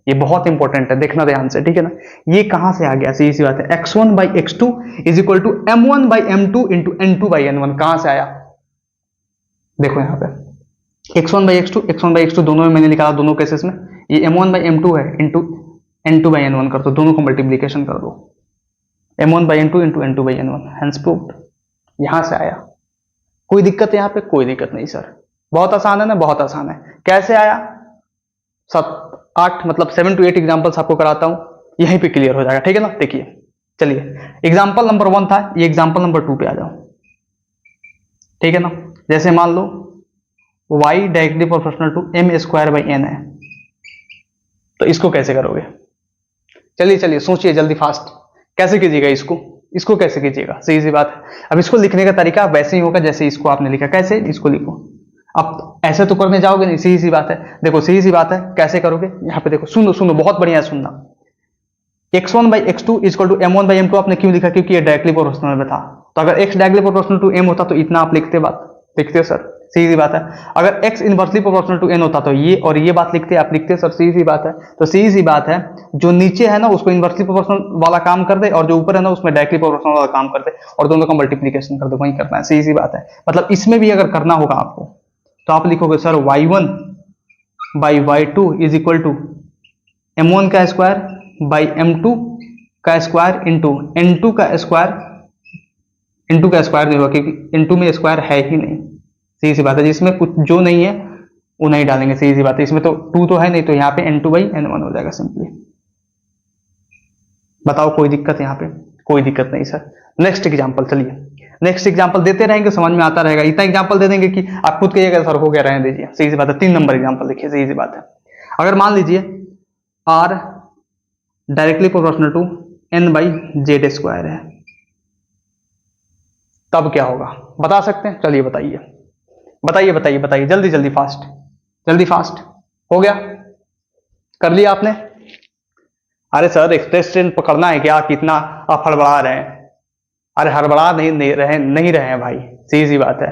ये बहुत इंपॉर्टेंट है, देखना ध्यान से, ठीक है ना। ये कहां से आ गया? सीधी सी बात है, x1 by x2 is equal to m1 by m2 into n2 by n1। कहां से आया? देखो यहां पे x1 बाई x2 दोनों में मैंने निकाला, दोनों केसेस में। ये m1 बाई m2 है इंटू n2 बाई n1 कर दो, दोनों को मल्टीप्लीकेशन कर दो, m1 by n2 into n2 by n1, hence proved. यहां से आया। कोई दिक्कत है यहाँ पे? कोई दिक्कत नहीं सर, बहुत आसान है ना, बहुत आसान है। कैसे आया? 8 मतलब 7 to 8 एग्जाम्पल्स आपको कराता हूं, यहीं पे क्लियर हो जाएगा, ठीक है ना। देखिए चलिए, एग्जाम्पल नंबर 1 था, ये एग्जाम्पल नंबर 2 पे आ जाओ, ठीक है ना। जैसे मान लो y directly proportional to m square by n है, तो इसको कैसे करोगे? चलिए चलिए सोचिए जल्दी फास्ट, कैसे कीजिएगा इसको? इसको कैसे कीजिएगा? सही सी बात है। अब इसको लिखने का तरीका वैसे ही होगा जैसे इसको आपने लिखा। कैसे? इसको लिखो। अब ऐसे तो करने जाओगे नहीं, सीधी सी बात है। देखो सीधी सी बात है, कैसे करोगे? यहाँ पे देखो, सुनो सुनो, बहुत बढ़िया है सुनना। x1 by x2 equal to m1 by m2 आपने क्यों लिखा? क्योंकि ये डायरेक्टली प्रोपोर्शनल में था। तो अगर x directly proportional to m होता तो इतना आप लिखते, बात लिखते हो सर, सीधी सी बात है। अगर x inversely proportional to n होता तो ये और ये बात लिखते, आप लिखते सर, सीधी सी बात है। तो सीधी सी बात है, जो नीचे है ना उसको इनवर्सली प्रोपोर्शनल वाला काम कर दे, और जो ऊपर है ना उसमें डायरेक्टली प्रोपोर्शनल वाला काम कर दे, और दोनों का मल्टीप्लीकेशन कर दो, वही करना है। सीधी सी बात है। मतलब इसमें भी अगर करना होगा आपको तो आप लिखोगे sir y1 by y2 is equal to m1 का स्क्वायर बाई m2 का स्क्वायर इंटू n2 का स्क्वायर। n2 का स्क्वायर नहीं होगा क्योंकि n2 में स्क्वायर है ही नहीं। सीधी सी बात है, जिसमें कुछ जो नहीं है वो नहीं डालेंगे। सीधी सी बात है, इसमें तो 2 तो है नहीं, तो यहाँ पे n2 बाई n1 हो जाएगा सिंपली। बताओ कोई दिक्कत यहाँ पे? कोई दिक्कत नहीं सर। नेक्स्ट एग्जांपल, चलिए नेक्स्ट एग्जांपल देते रहेंगे, समझ में आता रहेगा। इतना एग्जांपल दे देंगे कि आप खुद कहिएगा सर हो गया, रहने दीजिए। सीधी सी बात है। 3 नंबर एग्जांपल देखिए, सीधी सी बात है। अगर मान लीजिए r directly proportional to n by z square है, तब क्या होगा? बता सकते हैं? चलिए बताइए बताइए बताइए बताइए, जल्दी जल्दी फास्ट, जल्दी फास्ट। हो गया? कर लिया आपने? अरे सर एक्सप्रेस ट्रेन पकड़ना है क्या? कितना आप हड़बड़ा रहे हैं? अरे हड़बड़ा नहीं रहे हैं भाई, सीधी सी बात है।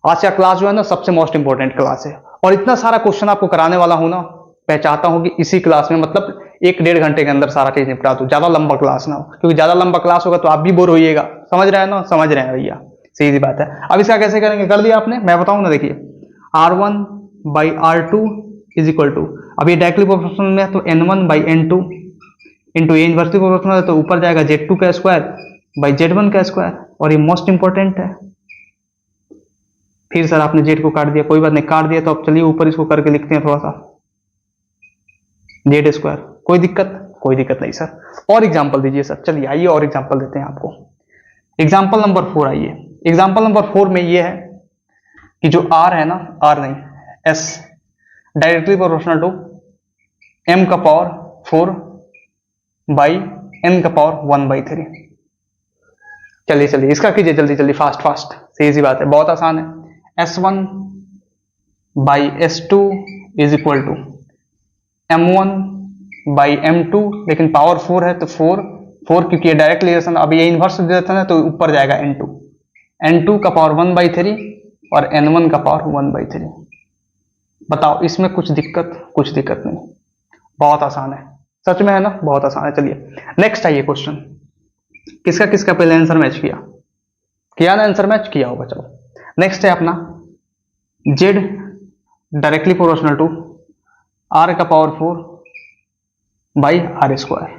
आज का क्लास जो है ना सबसे मोस्ट इंपॉर्टेंट क्लास है, और इतना सारा क्वेश्चन आपको कराने वाला हूं ना, मैं चाहता हूं कि इसी क्लास में मतलब 1-1.5 घंटे के अंदर सारा चीज निपटा दूं, ज्यादा लंबा क्लास ना हो, क्योंकि ज्यादा लंबा क्लास होगा तो आप भी बोर होइएगा। समझ रहे हैं ना? समझ रहे हैं भैया, सीधी बात है। अब इसका कैसे करेंगे? कर दिया आपने, मैं बताऊं ना। देखिए r1 by r2 is equal to, अब ये डायरेक्टली प्रोपोर्शनल में है तो n1 बाई n2 इंटू ये इनवर्सली प्रोपोर्शनल है तो ऊपर जाएगा z2 का स्क्वायर बाई z1 का स्क्वायर, और ये मोस्ट इंपॉर्टेंट है। फिर सर आपने z को काट दिया, कोई बात नहीं, काट दिया तो अब चलिए ऊपर इसको करके लिखते हैं थोड़ा सा, जेड स्क्वायर। कोई दिक्कत? कोई दिक्कत नहीं सर। और एग्जांपल दीजिए सर। चलिए आइए और एग्जांपल देते हैं आपको। एग्जांपल नंबर 4 आइए। एग्जांपल नंबर 4 में ये है कि जो r है ना, r नहीं s directly proportional to m का पावर 4 बाई n का पावर 1/3। चलिए चलिए इसका कीजिए जल्दी जल्दी, फास्ट फास्ट। सीधी सी बात है, बहुत आसान है। s1 by s2 is equal to m1 by m2, लेकिन पावर 4 है तो 4 क्योंकि ये डायरेक्ट रिलेशन, अब ये इनवर्स दे देता है तो ऊपर जाएगा n2 का पावर 1/3 और n1 का पावर 1/3। बताओ इसमें कुछ दिक्कत? कुछ दिक्कत नहीं, बहुत आसान है। सच में है ना, बहुत आसान है। चलिए नेक्स्ट आइए क्वेश्चन। किसका किसका पहले आंसर मैच किया ना? आंसर मैच किया होगा। चलो नेक्स्ट है अपना z directly proportional to r का पावर 4 बाई r स्क्वायर।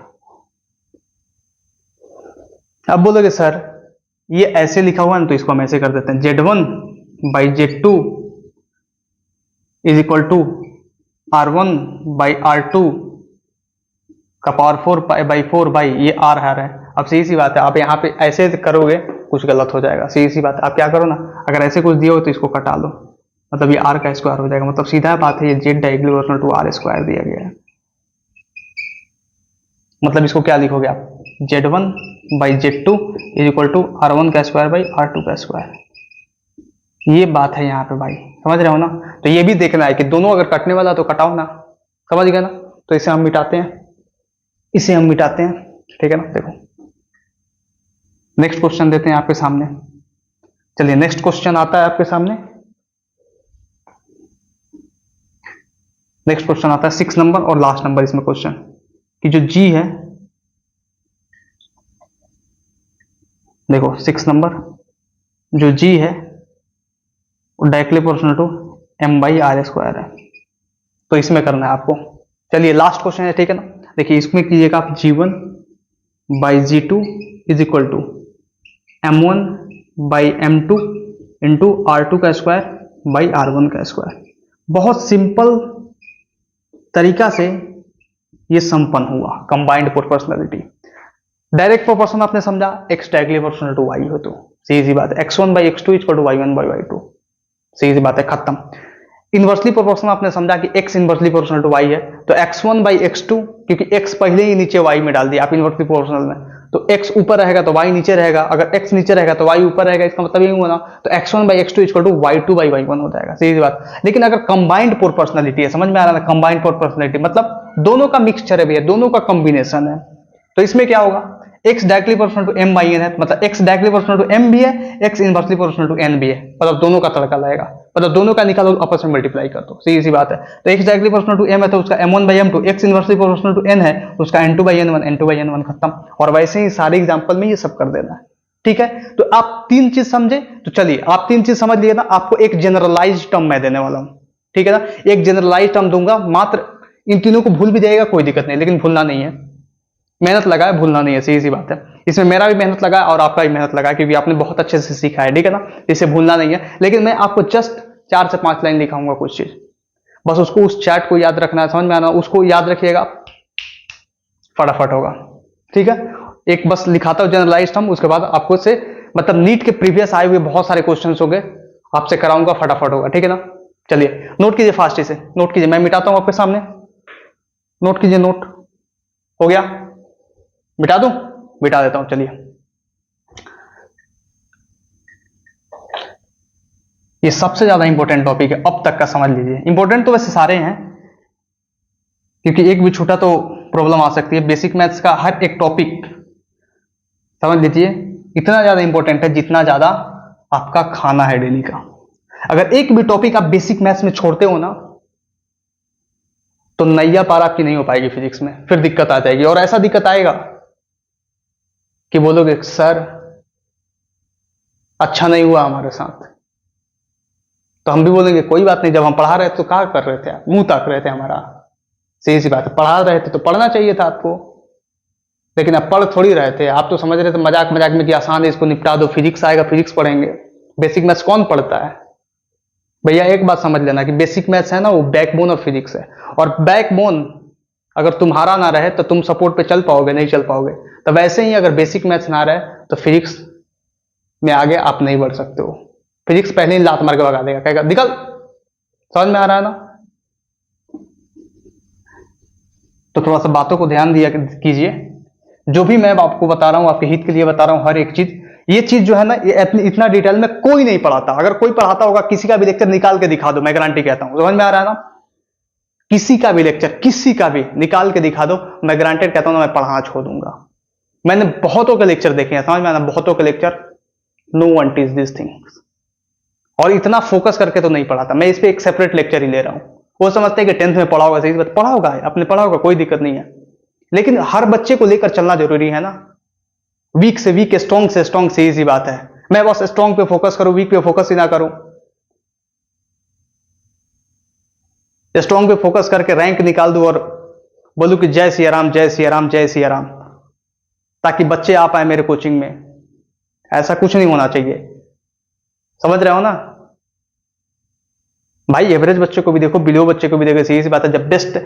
अब बोलोगे सर ये ऐसे लिखा हुआ है ना, तो इसको हम ऐसे कर देते हैं, z1 by z2 is equal to r1 by r2 का पावर 4 बाई ये r है। अब सीधी सी बात है, आप यहाँ पे ऐसे करोगे कुछ गलत हो जाएगा। सीधी सी बात है, आप क्या करो ना, अगर ऐसे कुछ दिया हो तो इसको कटा लो, मतलब ये r का स्क्वायर हो जाएगा। मतलब सीधा बात है, ये z directly proportional to r square दिया गया है। मतलब इसको क्या लिखोगे आप? z1 by z2 is equal to r1 का स्क्वायर बाई r2 का स्क्वायर। ये बात है यहाँ पे भाई, समझ रहे हो ना? तो ये भी देखना है कि दोनों अगर कटने वाला तो कटाओ ना, समझ गए ना? तो इसे हम मिटाते हैं, इसे हम मिटाते हैं, ठीक है ना? देखो नेक्स्ट क्वेश्चन देते हैं आपके सामने। चलिए नेक्स्ट क्वेश्चन आता है आपके सामने। नेक्स्ट क्वेश्चन आता है 6 नंबर और लास्ट नंबर इसमें क्वेश्चन कि जो g है, देखो 6 नंबर, जो g है वो directly proportional to m by r square है। तो इसमें करना है आपको। चलिए लास्ट क्वेश्चन है, ठीक है ना? देखिए इसमें कीजिएगा आप g1 by g2 is equal to m1 by m2 into r2 का स्क्वायर बाई r1 का स्क्वायर। बहुत सिंपल तरीका से ये संपन्न हुआ, कंबाइंड प्रोपोर्शनलिटी। डायरेक्ट प्रोपोर्शन आपने समझा, x directly proportional to y हो तो सीधी सी बात है, x1 by x2 equal to y1 by y2, सीधी सी बात है, खत्म। इनवर्सली प्रोपोर्शनल आपने समझा कि x inversely proportional to y है, तो x1 by x2, क्योंकि x पहले ही नीचे y में डाल दिया आप इनवर्सली प्रोपोर्शनल में, तो x ऊपर रहेगा तो y नीचे रहेगा, अगर x नीचे रहेगा तो y ऊपर रहेगा, इसका मतलब यही हुआ ना, तो x1 by x2 equal to y2 by y1 हो जाएगा, सीधी बात। लेकिन अगर कंबाइंड प्रोपोर्शनलिटी है, समझ में आ रहा है, कंबाइंड प्रोपोर्शनलिटी मतलब दोनों का मिक्सचर है भैया, दोनों का कॉम्बिनेशन है, तो इसमें क्या होगा, x directly proportional to m by n है, मतलब x directly proportional to m भी है, x inversely proportional to n भी है, मतलब दोनों का तड़का लगेगा, मतलब दोनों का निकालो आपस में मल्टीप्लाई कर दो, सीधी सी बात है। तो x directly proportional to m है तो उसका m1 by m2, x inversely proportional to n है तो उसका n2 by n1, n2 by n1 खत्म। और वैसे ही सारे एग्जांपल में ये सब कर देना है, ठीक है। तो आप तीन चीज समझे, तो चलिए आप तीन चीज समझ लिए ना, आपको एक जनरलाइज टर्म मैं देने वाला हूं, ठीक है ना, एक जनरलाइज टर्म दूंगा, मात्र इन तीनों को भूल भी जाएगा कोई दिक्कत नहीं, लेकिन भूलना नहीं है, मेहनत लगा है, भूलना नहीं है, सीधी सी बात है। इसमें मेरा भी मेहनत लगा है और आपका भी मेहनत लगा है, क्योंकि आपने बहुत अच्छे से सीखा है, ठीक है ना, इसे भूलना नहीं है। लेकिन मैं आपको जस्ट 4 से 5 लाइन लिखाऊंगा कुछ चीज, बस उसको उस चैट को याद रखना है, समझ में आना, उसको याद रखिएगा, फटाफट होगा, ठीक है। एक बस लिखाता हूं जनरलाइज टर्म, उसके बाद आपको से मतलब नीट के प्रीवियस आए हुए बहुत सारे क्वेश्चन हो गए, आपसे कराऊंगा, फटाफट होगा, ठीक है ना। चलिए नोट कीजिए, फास्ट से नोट कीजिए, मैं मिटाता हूं आपके सामने, नोट कीजिए, नोट हो गया, मिटा दूं, मिटा देता हूं, चलिए। ये सबसे ज्यादा इंपॉर्टेंट टॉपिक है अब तक का, समझ लीजिए। इंपॉर्टेंट तो वैसे सारे हैं, क्योंकि एक भी छूटा तो प्रॉब्लम आ सकती है। बेसिक मैथ्स का हर एक टॉपिक समझ लीजिए इतना ज्यादा इंपॉर्टेंट है जितना ज्यादा आपका खाना है डेली का। अगर एक भी टॉपिक आप बेसिक मैथ्स में छोड़ते हो ना, तो नैया पार आपकी नहीं हो पाएगी फिजिक्स में, फिर दिक्कत आ जाएगी। और ऐसा दिक्कत आएगा कि बोलोगे सर अच्छा नहीं हुआ हमारे साथ, तो हम भी बोलेंगे कोई बात नहीं, जब हम पढ़ा रहे थे तो क्या कर रहे थे आप, मुंह ताक रहे थे हमारा, सीधी सी बात है, पढ़ा रहे थे तो पढ़ना चाहिए था आपको, लेकिन आप पढ़ थोड़ी रहे थे, आप तो समझ रहे थे मजाक मजाक में कि आसान है, इसको निपटा दो, फिजिक्स आएगा फिजिक्स पढ़ेंगे। बेसिक मैथ्स कौन पढ़ता है भैया? एक बात समझ लेना कि बेसिक मैथ्स है ना, वो बैकबोन ऑफ फिजिक्स है, और बैकबोन अगर तुम्हारा ना रहे तो तुम सपोर्ट पे चल पाओगे? नहीं चल पाओगे। तो वैसे ही अगर बेसिक मैथ्स ना रहे तो फिजिक्स में आगे आप नहीं बढ़ सकते हो। फिजिक्स पहले ही लात मार के भगा देगा, कहेगा निकल। समझ में आ रहा है ना? तो थोड़ा सा बातों को ध्यान दिया कीजिए, जो भी मैं आपको बता रहा हूं आपके हित के लिए बता रहा हूं, हर एक चीज। ये चीज जो है ना, ये इतना डिटेल में कोई नहीं पढ़ाता। अगर कोई पढ़ाता होगा, किसी का भी लेक्चर निकाल के दिखा दो, मैं गारंटी कहता हूं। समझ में आ रहा है ना? किसी का भी लेक्चर, किसी का भी निकाल के दिखा दो, मैं गारंटेड कहता हूं ना, मैं पढ़ाना छोड़ दूंगा। मैंने बहुतों के लेक्चर देखे हैं, समझ में आना, बहुतों के lecture, no one teach this things. और इतना फोकस करके तो नहीं पढ़ाता मैं, इस पे एक सेपरेट लेक्चर ही ले रहा हूं। वो समझते हैं कि 10th में पढ़ा होगा, सही बात, पढ़ा होगा, अपने पढ़ा होगा, कोई दिक्कत नहीं है, लेकिन हर बच्चे को लेकर चलना जरूरी है ना। वीक से वीक, स्ट्रॉन्ग से स्ट्रॉन्ग, सही सी बात है। मैं बस स्ट्रॉन्ग पे फोकस करूं, वीक पे फोकस ही ना करूं। स्ट्रॉन्ग पे फोकस करके रैंक निकाल दूं और बोलूं कि जय सिया राम, जय सिया राम, जय सिया राम, ताकि बच्चे आ पाए मेरे कोचिंग में। ऐसा कुछ नहीं होना चाहिए, समझ रहे हो ना भाई? एवरेज बच्चे को भी देखो, बिलो बच्चे को भी देखो, सीधी सी बात है। जब बेस्ट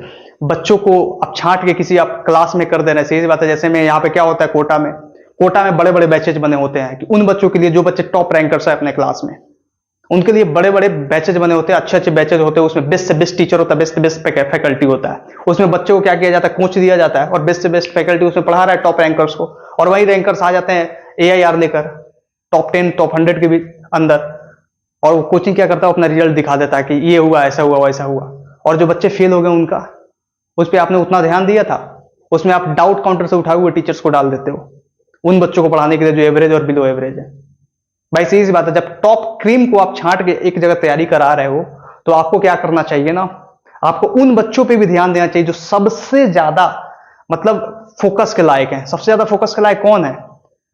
बच्चों को आप छांट के किसी आप क्लास में कर दे रहे हैं, सही सी बात है। जैसे में यहाँ पे क्या होता है, कोटा में बड़े बड़े बैचेज बने होते हैं कि उन बच्चों के लिए जो बच्चे टॉप रैंकर्स है अपने क्लास में, उनके लिए बड़े बड़े बैचेज बने होते हैं, अच्छे अच्छे बैचेज होते हैं। उसमें बेस्ट से बेस्ट टीचर होता है, बेस्ट से बेस्ट फैकल्टी होता है। उसमें बच्चों को क्या किया जाता है, कोच दिया जाता है, और बेस्ट से बेस्ट फैकल्टी उसमें पढ़ा रहा है टॉप रैंकर्स को। और वही रैंकर्स आ जाते हैं AIR लेकर टॉप 10 टॉप 100 के भी अंदर, और वो कोचिंग क्या करता है, अपना रिजल्ट दिखा देता है कि ये हुआ, ऐसा हुआ, वैसा हुआ। और जो बच्चे फेल हो गए उनका, उस पर आपने उतना ध्यान दिया था? उसमें आप डाउट काउंटर से उठाए हुए टीचर्स को डाल देते हो उन बच्चों को पढ़ाने के लिए जो एवरेज और बिलो एवरेज है। भाई सीधी सी बात है, जब टॉप क्रीम को आप छांट के एक जगह तैयारी करा रहे हो, तो आपको क्या करना चाहिए ना, आपको उन बच्चों पे भी ध्यान देना चाहिए जो सबसे ज्यादा मतलब फोकस के लायक है। सबसे ज्यादा फोकस के लायक कौन है?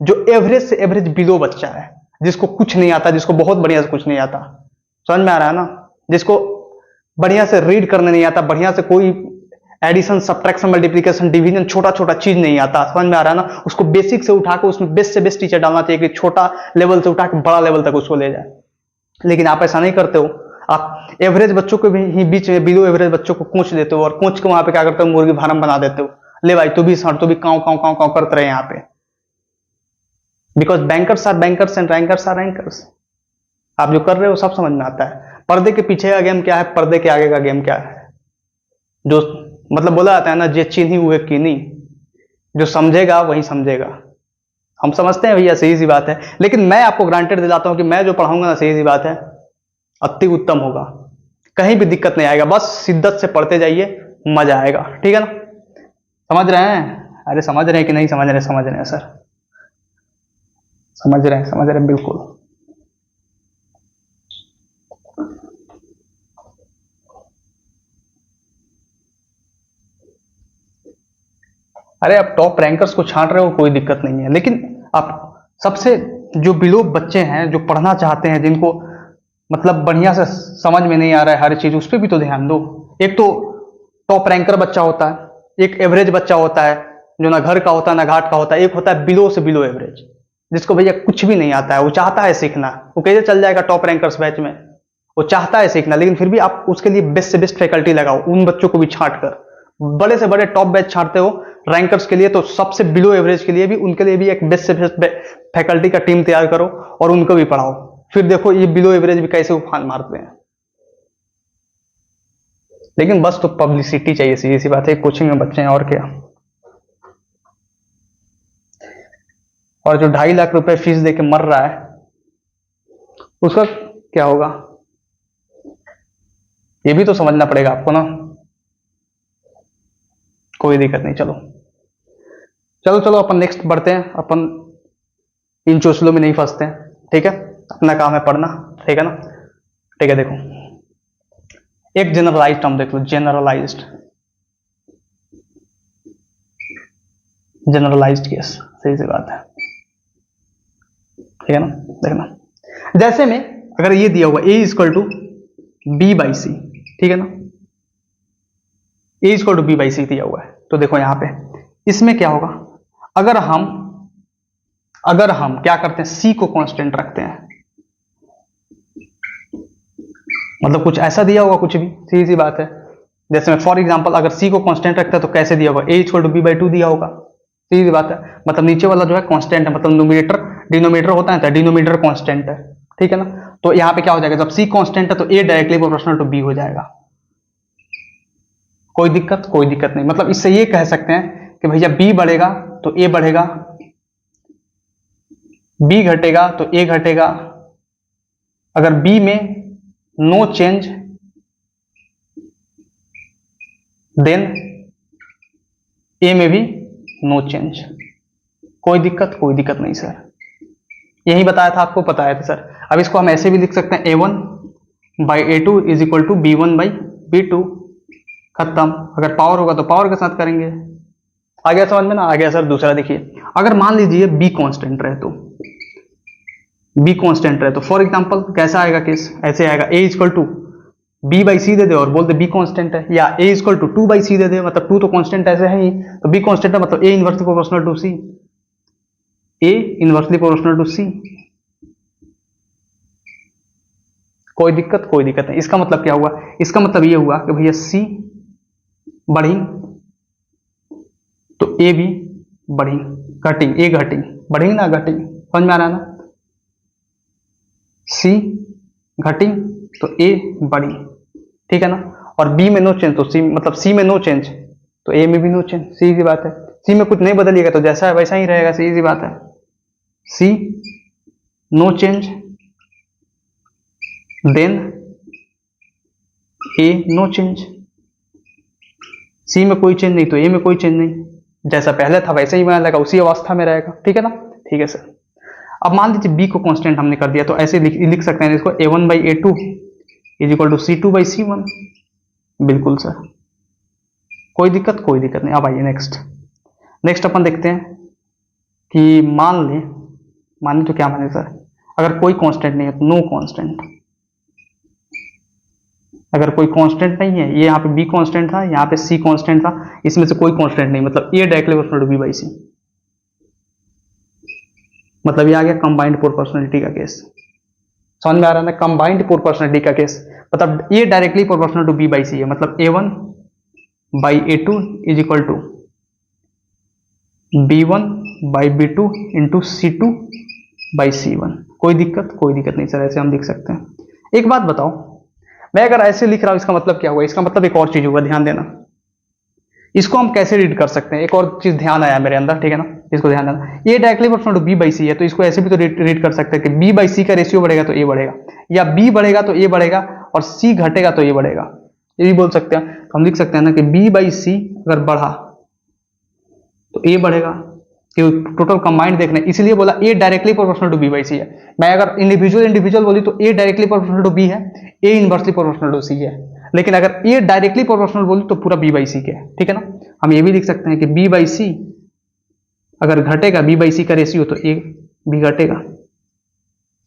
जो एवरेज से एवरेज बिलो बच्चा है, जिसको कुछ नहीं आता, जिसको बहुत बढ़िया से कुछ नहीं आता। समझ में आ रहा है ना? जिसको बढ़िया से रीड करने नहीं आता, बढ़िया से कोई एडिशन, सब्ट्रैक्शन, मल्टीप्लिकेशन, डिवीजन, छोटा छोटा चीज नहीं आता। समझ में आ रहा है ना? उसको बेसिक से उठा के उसमें बेस्ट से बेस्ट टीचर डालना चाहिए कि छोटा लेवल से उठा के बड़ा लेवल तक उसको ले जाए। लेकिन आप ऐसा नहीं करते हो। आप एवरेज बच्चों को भी ही बीच में बिलो एवरेज बच्चों को कोच देते हो, और कोच के वहां पे क्या करते हो, मुर्गी फार्म बना देते हो। ले भाई तू भी सर, तू भी काव काव काव काव करते रहे यहाँ पे। Because bankers are bankers and rankers are rankers. आप जो कर रहे हो सब समझ में आता है। पर्दे के पीछे का गेम क्या है, पर्दे के आगे का गेम क्या है। जो मतलब बोला जाता है ना, जे चीनी हुए कीनी, जो समझेगा वही समझेगा। हम समझते हैं भैया, सही सी बात है, लेकिन मैं आपको ग्रांटेड दिलाता हूं कि मैं जो पढ़ाऊंगा ना, सही सी बात है, अति उत्तम होगा, कहीं भी दिक्कत नहीं आएगा। बस शिद्दत से पढ़ते जाइए, मजा आएगा। ठीक है ना, समझ रहे हैं? अरे समझ रहे हैं कि नहीं समझ रहे? समझ रहे हैं सर, समझ रहे हैं, समझ रहे हैं बिल्कुल। अरे आप टॉप रैंकर्स को छांट रहे हो, कोई दिक्कत नहीं है, लेकिन आप सबसे जो बिलो बच्चे हैं, जो पढ़ना चाहते हैं, जिनको मतलब बढ़िया से समझ में नहीं आ रहा है हर चीज, उस पर भी तो ध्यान दो। एक तो टॉप रैंकर बच्चा होता है, एक एवरेज बच्चा होता है जो ना घर का होता है ना घाट का होता है, एक होता है बिलो से बिलो एवरेज, जिसको भैया कुछ भी नहीं आता है, वो चाहता है सीखना, वो कैसे चल जाएगा टॉप रैंकर्स बैच में? वो चाहता है सीखना, लेकिन फिर भी आप उसके लिए बेस्ट से बेस्ट फैकल्टी लगाओ, उन बच्चों को भी छांट कर। बड़े से बड़े टॉप बैच छांटते हो रैंकर्स के लिए, तो सबसे बिलो एवरेज के लिए भी, उनके लिए भी एक बेस्ट से बेस्ट फैकल्टी का टीम तैयार करो और उनको भी पढ़ाओ। फिर देखो ये बिलो एवरेज भी कैसे उफान मारते हैं। लेकिन बस तो पब्लिसिटी चाहिए, सीधी सी बात है, कोचिंग में बच्चे हैं और क्या। और जो 2.5 लाख रुपए फीस देके मर रहा है, उसका क्या होगा, ये भी तो समझना पड़ेगा आपको ना। कोई दिक्कत नहीं, चलो चलो चलो, अपन नेक्स्ट बढ़ते हैं। अपन इन चोचलों में नहीं फंसते हैं, ठीक है? अपना काम है पढ़ना, ठीक है ना? ठीक है, देखो एक जनरलाइज्ड टर्म देख लो, जनरलाइज्ड, जनरलाइज्ड केस, सही सी बात है, ठीक है ना? देखना, जैसे में अगर ये दिया हुआ a equal to B by C, ठीक है ना? a equal to B by C दिया हुआ है, तो देखो यहां पे इसमें क्या होगा, अगर हम क्या करते हैं, c को कांस्टेंट रखते हैं, मतलब कुछ ऐसा दिया होगा, कुछ भी, सीधी सी बात है। जैसे मैं फॉर एग्जांपल अगर c को कांस्टेंट रखता है तो कैसे दिया होगा, a equal to B by two दिया होगा, सीधी सी बात है। मतलब नीचे वाला जो है कांस्टेंट है, मतलब न्यूमरेटर डिनोमिनेटर होता है, डिनोमिनेटर कांस्टेंट है, ठीक है ना? तो यहाँ पे क्या हो जाएगा, जब c कांस्टेंट है तो a directly proportional to b हो जाएगा। कोई दिक्कत? कोई दिक्कत नहीं। मतलब इससे ये कह सकते हैं कि भैया b बढ़ेगा तो a बढ़ेगा, b घटेगा तो a घटेगा। अगर b में नो चेंज देन a में भी नो चेंज। कोई दिक्कत? कोई दिक्कत नहीं सर, यही बताया था आपको, बताया था सर। अब इसको हम ऐसे भी लिख सकते हैं, a1 by a2 is equal to b1 by b2, खत्म। अगर पावर होगा तो पावर के साथ करेंगे। आ गया समझ में ना? आ गया सर। दूसरा देखिए, अगर मान लीजिए b कांस्टेंट रहे तो, b कांस्टेंट रहे तो फॉर एग्जांपल कैसा आएगा केस, ऐसे आएगा, a equal to b by C दे दे और बोल दे b कांस्टेंट है, या a equal to 2 by C दे दे, मतलब 2 तो कांस्टेंट ऐसे है ही, तो b कांस्टेंट है, मतलब a inversely proportional to c, a inversely proportional to c। कोई दिक्कत? कोई दिक्कत नहीं। इसका मतलब क्या हुआ, इसका मतलब ये हुआ कि भैया c बढ़ी तो a भी बढ़ी, घटी, a घटी, बढ़ी ना घटी, समझ में आ रहा है ना? c घटी तो a बढ़ी, ठीक है ना? और b में नो चेंज तो c, मतलब c में नो चेंज तो a में भी नो चेंज, सीधी बात है। c में कुछ नहीं बदलिएगा तो जैसा है वैसा ही रहेगा, सीधी बात है। c no change then a no change, c में कोई चेंज नहीं तो a में कोई चेंज नहीं, जैसा पहले था वैसे ही बना रहेगा, उसी अवस्था में रहेगा, ठीक है ना? ठीक है सर। अब मान लीजिए b को कांस्टेंट हमने कर दिया, तो ऐसे लिख सकते हैं इसको, a1 by a2 is equal to c2 by c1। बिल्कुल सर, कोई दिक्कत? कोई दिक्कत नहीं। अब आइए नेक्स्ट अपन देखते हैं कि मान तो क्या माने सर, अगर कोई कांस्टेंट नहीं है तो नो कांस्टेंट। अगर कोई कांस्टेंट नहीं है, ये यहाँ पे b कांस्टेंट था, यहाँ पे c कांस्टेंट था, इसमें से कोई कांस्टेंट नहीं, मतलब a directly proportional to b by c, मतलब ये आ गया कंबाइंड प्रोपोर्शनलिटी का केस। समझ में आ रहा है ना, कंबाइंड प्रोपोर्शनलिटी का केस, मतलब A directly proportional to B by C है, मतलब A1 by A2 is equal to B1 by B2 into C2 by C1। कोई दिक्कत नहीं सर, ऐसे हम लिख सकते हैं। एक बात बताओ, मैं अगर ऐसे लिख रहा हूं इसका मतलब क्या हुआ? इसका मतलब एक और चीज होगा, ध्यान देना। इसको हम कैसे रीड कर सकते हैं? एक और चीज ध्यान आया मेरे अंदर, ठीक है ना, इसको ध्यान देना। ये directly proportional to B by C है, तो इसको ऐसे भी तो रीड कर सकते हैं कि बी बाई सी का रेशियो बढ़ेगा तो ए बढ़ेगा, या बी बढ़ेगा तो ए बढ़ेगा और सी घटेगा तो ए बढ़ेगा, ये भी बोल सकते हैं। तो हम लिख सकते हैं ना कि बी बाई सी अगर बढ़ा तो ए बढ़ेगा, टोटल कंबाइंड देखना है, इसलिए बोला A directly proportional to B by C है। मैं अगर इंडिविजुअल बोली तो A directly proportional to B है, A inversely proportional to C है, लेकिन अगर ए डायरेक्टली प्रोपोर्शनल बोली तो पूरा बी बाई सी के है, ठीक है ना। हम ये भी लिख सकते हैं कि बी बाई सी अगर घटेगा, बी बाई सी का रेशियो, तो ए भी घटेगा।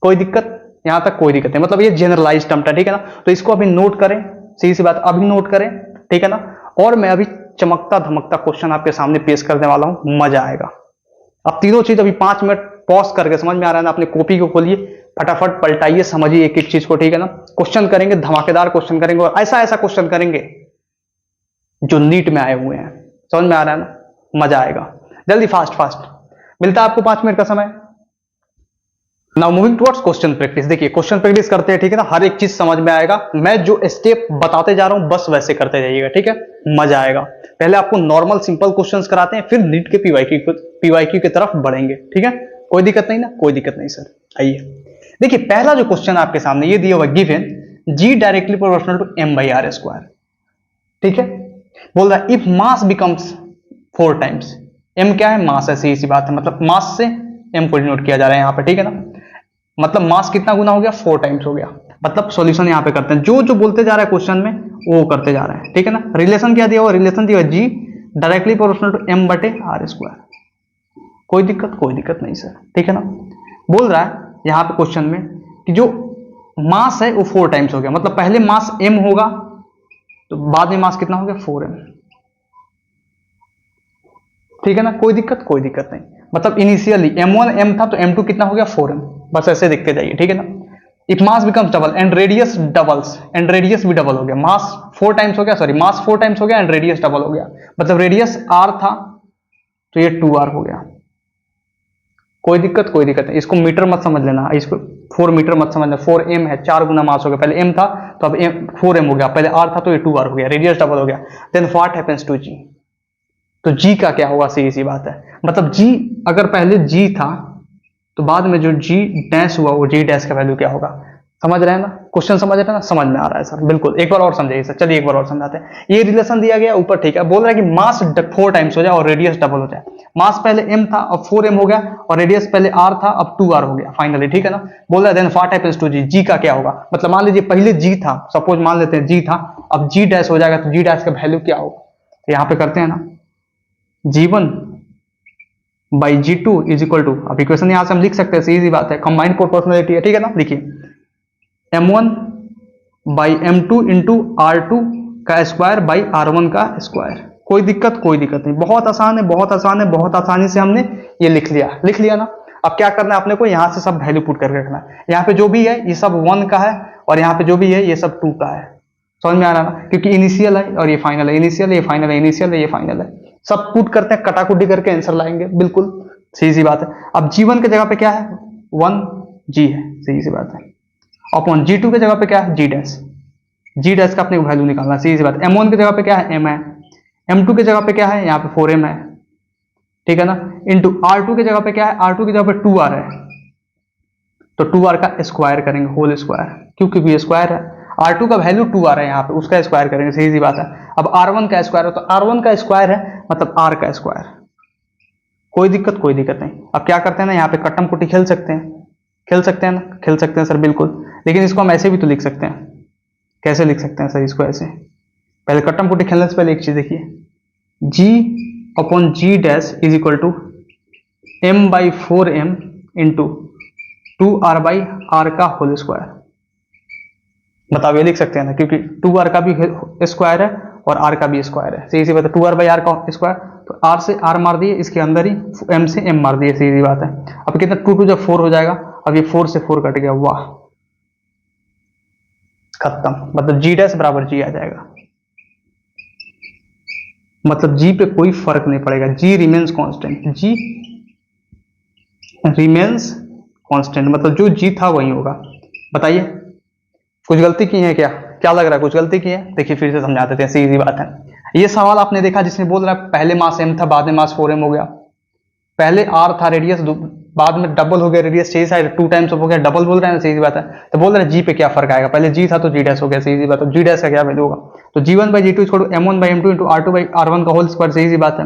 कोई दिक्कत? यहां तक कोई दिक्कत नहीं, मतलब ये जनरलाइज टर्म था, ठीक है ना। तो इसको अभी नोट करें, सीधी सी बात, अभी नोट करें, ठीक है ना। और मैं अभी चमकता धमकता क्वेश्चन आपके सामने पेश करने वाला हूं, मजा आएगा। अब तीनों चीज अभी 5 मिनट पॉज करके, समझ में आ रहा है ना, अपने कॉपी को खोलिए, फटाफट पलटाइए, समझिए एक एक चीज को, ठीक है ना। क्वेश्चन करेंगे, धमाकेदार क्वेश्चन करेंगे, और ऐसा ऐसा क्वेश्चन करेंगे जो नीट में आए हुए हैं, समझ में आ रहा है ना, मजा आएगा। जल्दी फास्ट मिलता है आपको 5 मिनट का समय। Now moving towards question practice. देखिए क्वेश्चन प्रैक्टिस करते हैं, ठीक है ना, हर एक चीज समझ में आएगा। मैं जो स्टेप बताते जा रहा हूं बस वैसे करते जाइएगा, ठीक है, मजा आएगा। पहले आपको नॉर्मल सिंपल क्वेश्चंस कराते हैं, फिर नीट के पीवाईक्यू की तरफ बढ़ेंगे, ठीक है। कोई दिक्कत नहीं ना? कोई दिक्कत नहीं सर। आइए देखिए, पहला जो क्वेश्चन आपके सामने ये दिया हुआ given, g directly proportional to m by r square, ठीक है। बोल रहा है if mass becomes 4 times, m क्या है? मास है, सीधी सी बात है, मतलब मास से m को डिनोट किया जा रहा है यहाँ पे, ठीक है ना। मतलब मास कितना गुना हो गया? 4 टाइम्स हो गया। मतलब सॉल्यूशन यहाँ पे करते हैं, जो जो बोलते जा रहा है क्वेश्चन में वो करते जा रहे हैं, ठीक है ना। रिलेशन क्या दिया हुआ? रिलेशन दिया हुआ जी डायरेक्टली प्रोपोर्शनल टू m बटे आर स्क्वायर। कोई दिक्कत नहीं सर, ठीक है ना। बोल रहा है यहाँ पे क्वेश्चन में कि जो मास है वो 4 टाइम्स हो गया, मतलब पहले मास m होगा तो बाद में मास कितना हो गया? 4m, ठीक है ना। कोई दिक्कत नहीं, मतलब इनिशियली m1 m था तो m2 कितना हो गया? 4m, बस ऐसे देखते जाइए, ठीक है ना। If mass becomes double and radius doubles, and radius भी डबल हो गया, मास 4 टाइम्स हो गया, सॉरी मास 4 टाइम्स हो गया एंड रेडियस डबल हो गया, मतलब रेडियस r था तो ये 2r हो गया। कोई दिक्कत नहीं, इसको मीटर मत समझ लेना, इसको 4 मीटर मत समझना, 4m है, 4 गुना मास हो गया, पहले m था तो अब 4m हो गया, पहले r था तो ये 2r हो गया, रेडियस डबल हो गया। Then what happens to g? तो g का क्या होगा? सीधी सी बात है, मतलब g अगर पहले g था तो बाद में जो g डैश हुआ वो g डैश का वैल्यू क्या होगा? समझ रहे हैं ना? क्वेश्चन समझ रहे हैं ना? समझ में आ रहा है सर, बिल्कुल। एक बार और समझाइए सर, चलिए एक बार और समझाते हैं। ये रिलेशन दिया गया ऊपर, ठीक है, बोल रहा है कि मास 4 टाइम्स हो जाए और रेडियस डबल हो जाए। मास पहले m था अब 4m हो गया, और रेडियस पहले r था अब 2r हो गया फाइनली, ठीक है ना। बोल रहा है then what happens to g? g का क्या होगा? मतलब मान लीजिए पहले g था, सपोज मान लेते हैं g था, अब g डैश हो जाएगा तो g डैश का वैल्यू क्या होगा? यहाँ पे करते हैं ना, g1 by g2 is equal to, अब इक्वेशन यहां से हम लिख सकते हैं, सीधी बात है, कंबाइंड प्रोपोर्शनलिटी है, ठीक है ना। देखिए m1 by m2 into r2 का स्क्वायर बाई r1 का स्क्वायर। कोई दिक्कत नहीं, बहुत आसान है, बहुत आसानी से हमने ये लिख लिया ना। अब क्या करना है अपने को? यहां से सब वैल्यू पुट करके रखना है। यहाँ पे जो भी है ये सब 1 का है, और यहाँ पे जो भी है ये सब 2 का है। समझ में आ रहा है ना? क्योंकि इनिशियल है और ये फाइनल है, इनिशियल है, ये फाइनल है, इनिशियल है, ये फाइनल है, सब पुट करते हैं, कटाकुटी करके आंसर लाएंगे, बिल्कुल सीधी सी बात है। अब g1 की जगह पे क्या है? 1g है, सीधी सी बात है। अपॉन g2 की जगह पे क्या है? g डैश का अपने वैल्यू निकालना, सीधी सी बात है। m1 की जगह पे क्या है? m है। m2 की जगह पे क्या है? यहाँ पे 4m है, ठीक है ना। इंटू r2 की जगह पे क्या है? r2 की जगह पे 2r है, तो 2r का स्क्वायर करेंगे, होल स्क्वायर, क्योंकि ये स्क्वायर है। r2 का वैल्यू 2r है, यहाँ पे उसका स्क्वायर करेंगे, सीधी सी बात है। अब r1 का स्क्वायर है, तो r1 का स्क्वायर है मतलब r का स्क्वायर। कोई दिक्कत नहीं। अब क्या करते हैं ना, यहाँ पे कट्टम कुट्टी खेल सकते हैं सर, बिल्कुल। लेकिन इसको हम ऐसे भी तो लिख सकते हैं। कैसे लिख सकते हैं सर इसको? ऐसे, पहले कट्टम कुट्टी खेलने से पहले एक चीज देखिए, g upon g dash is equal to m by 4m into 2r by r का होल स्क्वायर। बताओ, ये लिख सकते हैं ना, क्योंकि 2r का भी स्क्वायर है और r का भी स्क्वायर है, सीधी सी बात है। 2r बाई r का स्क्वायर, तो r से r मार दिए, इसके अंदर ही m से m मार दिए, सीधी बात है। अब कितना? 2 2 जब 4 हो जाएगा, अब ये 4 से 4 कट गया, वाह, खत्म, मतलब जी डैश बराबर जी आ जाएगा, मतलब जी पे कोई फर्क नहीं पड़ेगा, जी रिमेन्स कांस्टेंट, जी रिमेन्स कांस्टेंट, मतलब जो जी था वही होगा। बताइए कुछ गलती की है क्या, क्या लग रहा है कुछ गलती की है? देखिए फिर से समझा देते हैं, सीधी बात है। ये सवाल आपने देखा जिसमें बोल रहा है पहले मास एम था बाद में मास 4m हो गया, पहले आर था रेडियस, बाद में डबल हो गया रेडियस, सही साइड 2 टाइम्स हो गया, डबल बोल रहे हैं ना, सीधी बात है। तो बोल रहे हैं जी पे क्या फर्क आएगा, पहले जी था तो जी डैश हो गया, सीधी बात है। जी डैश का क्या वैल्यू होगा, तो जी1/जी2 m1/m2 इंटू r2/r1 का होल स्क्वायर, सही सी बात है।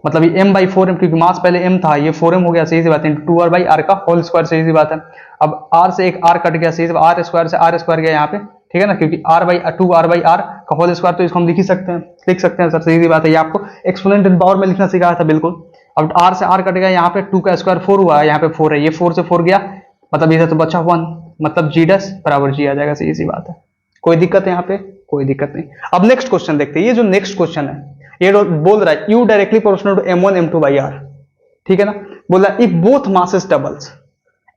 मतलब ये m/4m, क्योंकि मास पहले m था, ये 4m हो गया, सही सी बात है, इंटू 2r/r का होल स्क्वायर, सही सी बात है। अब r से एक r कट गया, सही सी, r स्क्वायर से r स्क्वायर गया यहाँ पे, ठीक है ना, क्योंकि r/2r/r का होल स्क्वायर, तो इसको हम लिख ही सकते हैं, लिख सकते हैं सर, सीधी बात है। ये आपको एक्सपोनेंट इन पावर में लिखना सिखाया था, बिल्कुल। अब r से r कट गया, यहाँ पे 2 का स्क्वायर 4 हुआ है, यहाँ पे 4 है, ये 4 से 4 गया, मतलब इधर तो बचा 1, मतलब जी डैश बराबर जी आ जाएगा, सीधी सी बात है। कोई दिक्कत है यहाँ पे? कोई दिक्कत नहीं। अब नेक्स्ट क्वेश्चन देखते हैं, ये जो नेक्स्ट क्वेश्चन है, ये बोल रहा है u directly proportional to m1 m2 by r, ठीक है ना। बोल रहा है if both masses doubles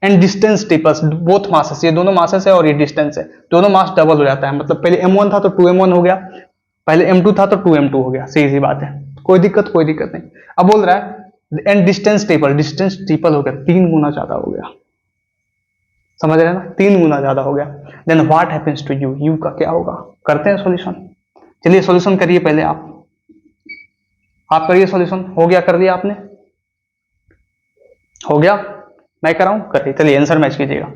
and distance triples, both masses, ये दोनों मासेस है और ये डिस्टेंस है, दोनों मास डबल हो जाता है, मतलब पहले m1 था तो 2m1 हो गया, पहले m2 था तो 2m2 हो गया, सीधी सी बात है, कोई दिक्कत नहीं। अब बोल रहा है and distance triple, distance triple हो गया, 3 गुना ज्यादा हो गया, समझ रहे हैं ना, 3 गुना ज्यादा हो गया। Then what happens to u, u का क्या होगा? करते हैं सॉल्यूशन, चलिए सॉल्यूशन करिए पहले आप करिए सॉल्यूशन। हो गया, कर दिया आपने? हो गया, मैं कराऊं? करिए, चलिए आंसर मैच कीजिएगा।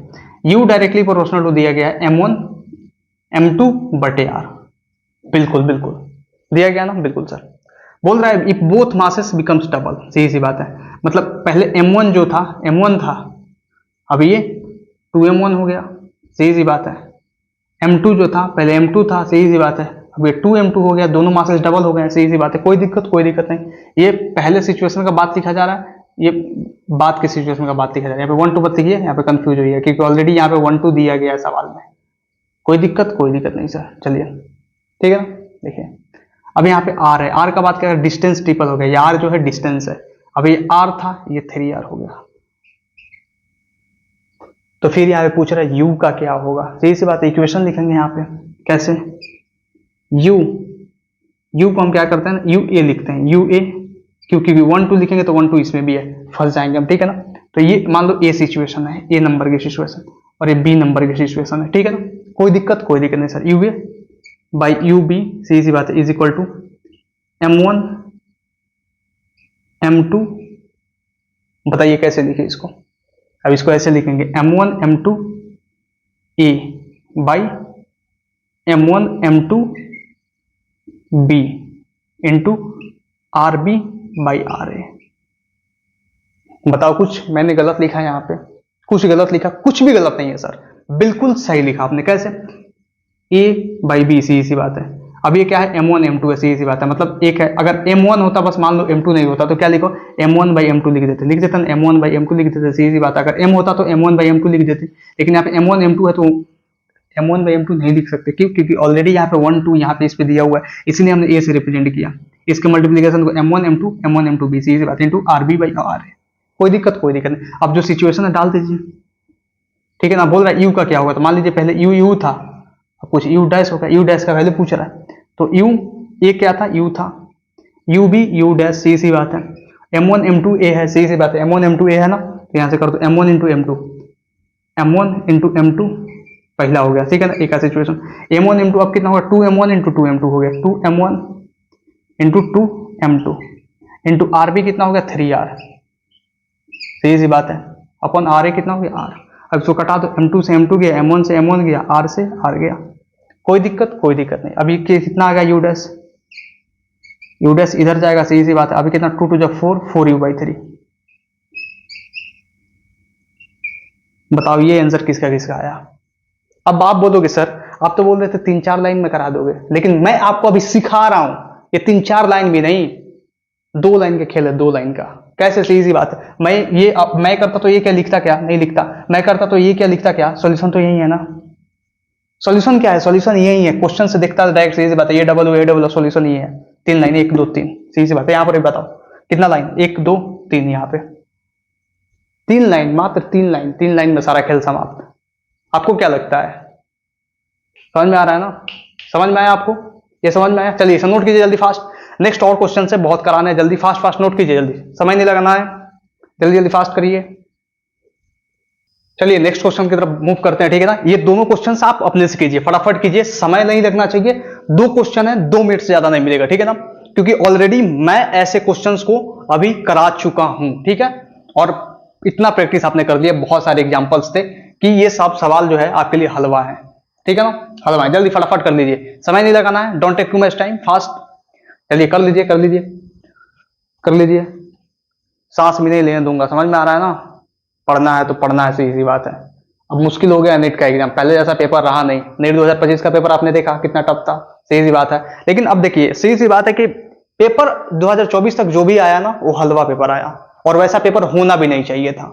u डायरेक्टली प्रोपोर्शनल टू दिया गया है m1 m2 बटे r, बिल्कुल बिल्कुल दिया गया ना, बिल्कुल सर। बोल रहा है if both masses becomes double, सही सी बात है, मतलब पहले m1 जो था m1 था, अब ये 2m1 हो गया, सही सी बात है। m2 जो था पहले m2 था, सही सी बात है, अब ये 2m2 हो गया, दोनों मासेस डबल हो गए, सही सी बात है, कोई दिक्कत नहीं। ये पहले सिचुएशन का बात लिखा जा रहा है, ये बात के सिचुएशन का बात लिखा जा रहा है, यहाँ पे 1 2 मत लिखिए, यहाँ पे कंफ्यूज हुई है, क्योंकि ऑलरेडी यहाँ पे 1 2 दिया गया है सवाल में। कोई दिक्कत नहीं सर, चलिए ठीक है ना। देखिए अब यहाँ पे r है, r का बात क्या है, डिस्टेंस ट्रिपल हो गया, ये r जो है डिस्टेंस है, अब ये r था, ये 3r हो गया, तो फिर यहाँ पे पूछ रहा है u का क्या होगा, सही सी बात है, इक्वेशन लिखेंगे यहाँ पे, कैसे u को हम क्या करते हैं, u a लिखते हैं, u a, क्योंकि 1 2 लिखेंगे तो 1 2 इसमें भी है, फंस जाएंगे हम, ठीक है ना। तो ये मान लो a सिचुएशन है, a नंबर की सिचुएशन, और ये b नंबर की सिचुएशन है, ठीक है ना। कोई दिक्कत नहीं sir, u a by U B, सीधी सी बात है, is equal to m1 m2, बताइए कैसे लिखे इसको, अब इसको ऐसे लिखेंगे m1 m2 a by m1 m2 b into R B by R A. बताओ कुछ मैंने गलत लिखा है यहाँ पे? कुछ गलत लिखा? कुछ भी गलत नहीं है सर, बिल्कुल सही लिखा आपने। कैसे? a बाई बी, सीधी सी बात है। अब ये क्या है, m1 m2 है, सीधी सी बात है, मतलब एक है, अगर m1 होता, बस मान लो m2 नहीं होता, तो क्या लिखो, m1 बाई m2 लिख देते ना, m1 बाई m2 लिख देते, सीधी सी बात है। अगर m होता तो m1 बाई m2 लिख देते, लेकिन यहाँ पे m1 m2 है तो m1 बाई m2 नहीं लिख सकते, क्यों? क्योंकि ऑलरेडी यहाँ पे 1 2 यहाँ पे इस पे दिया हुआ है, इसलिए हमने a से रिप्रेजेंट किया, इसके मल्टीप्लीकेशन को m1 m2 b, सीधी सी बात है, into R B by r है। कोई दिक्कत नहीं। अब जो सिचुएशन है डाल दीजिए, ठीक है ना। बोल रहा है यू का क्या होगा, तो मान लीजिए पहले यू था, अब कुछ यू डैश होगा, यू डैश का वैल्यू पूछ रहा है, तो यू ये क्या था, यू था, यू बी यू डैश, सी बात है। m1 m2 a है, सी बात है, m1 m2 a है ना, तो यहाँ से कर दो m1 into m2, m1 into m2 पहला हो गया, ठीक है ना, एक सिचुएशन। m1 m2 अब कितना होगा, 2m1 इंटू 2m2 हो गया, 2m1 into 2m2 into R B कितना हो गया, 3r, सही सी बात है, अपन आर ए कितना हो गया, r। अब इसको कटा दो, m2 से m2 गया, m1 से m1 गया, r से r गया, कोई दिक्कत नहीं। अभी कितना आ गया, यू डैश इधर जाएगा, सही सी बात है। अभी कितना, 2 2 4 4u/3। बताओ ये आंसर किसका आया? अब आप बोलोगे सर आप तो बोल रहे थे 3 4 लाइन में करा दोगे, लेकिन मैं आपको अभी सिखा रहा हूं, ये 3 4 लाइन भी नहीं, 2 लाइन का खेल है, 2 लाइन का। कैसे? सीधी सी बात है, मैं करता तो ये क्या लिखता, क्या नहीं लिखता, मैं करता तो ये क्या लिखता, क्या सॉल्यूशन तो यही है ना। सॉल्यूशन क्या है, सॉल्यूशन यही है, क्वेश्चन से दिखता है डायरेक्ट, सीधी सी बात है, ये डबल ए डबल सॉल्यूशन ये है, 3 लाइन, 1 2 3, सीधी सी बात है। यहाँ पर बताओ कितना लाइन, 1 2 3, यहाँ पे 3 लाइन, मात्र 3 लाइन, 3 लाइन में सारा खेल समाप्त। आपको क्या लगता है समझ में आ रहा है ना? समझ में आया आपको? ये समझ में आया? चलिए इसे नोट कीजिए जल्दी फास्ट। नेक्स्ट और क्वेश्चन से बहुत कराने हैं, जल्दी फास्ट फास्ट नोट कीजिए, जल्दी समय नहीं लगाना है, जल्दी जल्दी फास्ट करिए। चलिए नेक्स्ट क्वेश्चन की तरफ मूव करते हैं, ठीक है ना? ये दोनों क्वेश्चन आप अपने से कीजिए, फटाफट कीजिए, समय नहीं लगना चाहिए। 2 क्वेश्चन है, 2 मिनट से ज्यादा नहीं मिलेगा, ठीक है ना? क्योंकि ऑलरेडी मैं ऐसे क्वेश्चंस को अभी करा चुका हूं, ठीक है? और इतना प्रैक्टिस आपने कर लिया, बहुत सारे एग्जांपल्स थे कि ये सब सवाल जो है आपके लिए हलवा है, ठीक है ना? हलवा है, जल्दी फटाफट कर लीजिए, समय नहीं लगाना है, don't take too much time, fast. चलिए कर लीजिए कर लीजिए कर लीजिए, सांस भी नहीं लेने दूंगा, समझ में आ रहा है ना? पढ़ना है तो पढ़ना है, सीधी सी बात है। अब मुश्किल हो गया नीट का एग्जाम, पहले जैसा पेपर रहा नहीं। नीट 2025 का पेपर आपने देखा कितना टफ था, सीधी सी बात है। लेकिन अब देखिए सीधी सी बात है कि पेपर 2024 तक जो भी आया ना वो हलवा पेपर आया, और वैसा पेपर होना भी नहीं चाहिए था।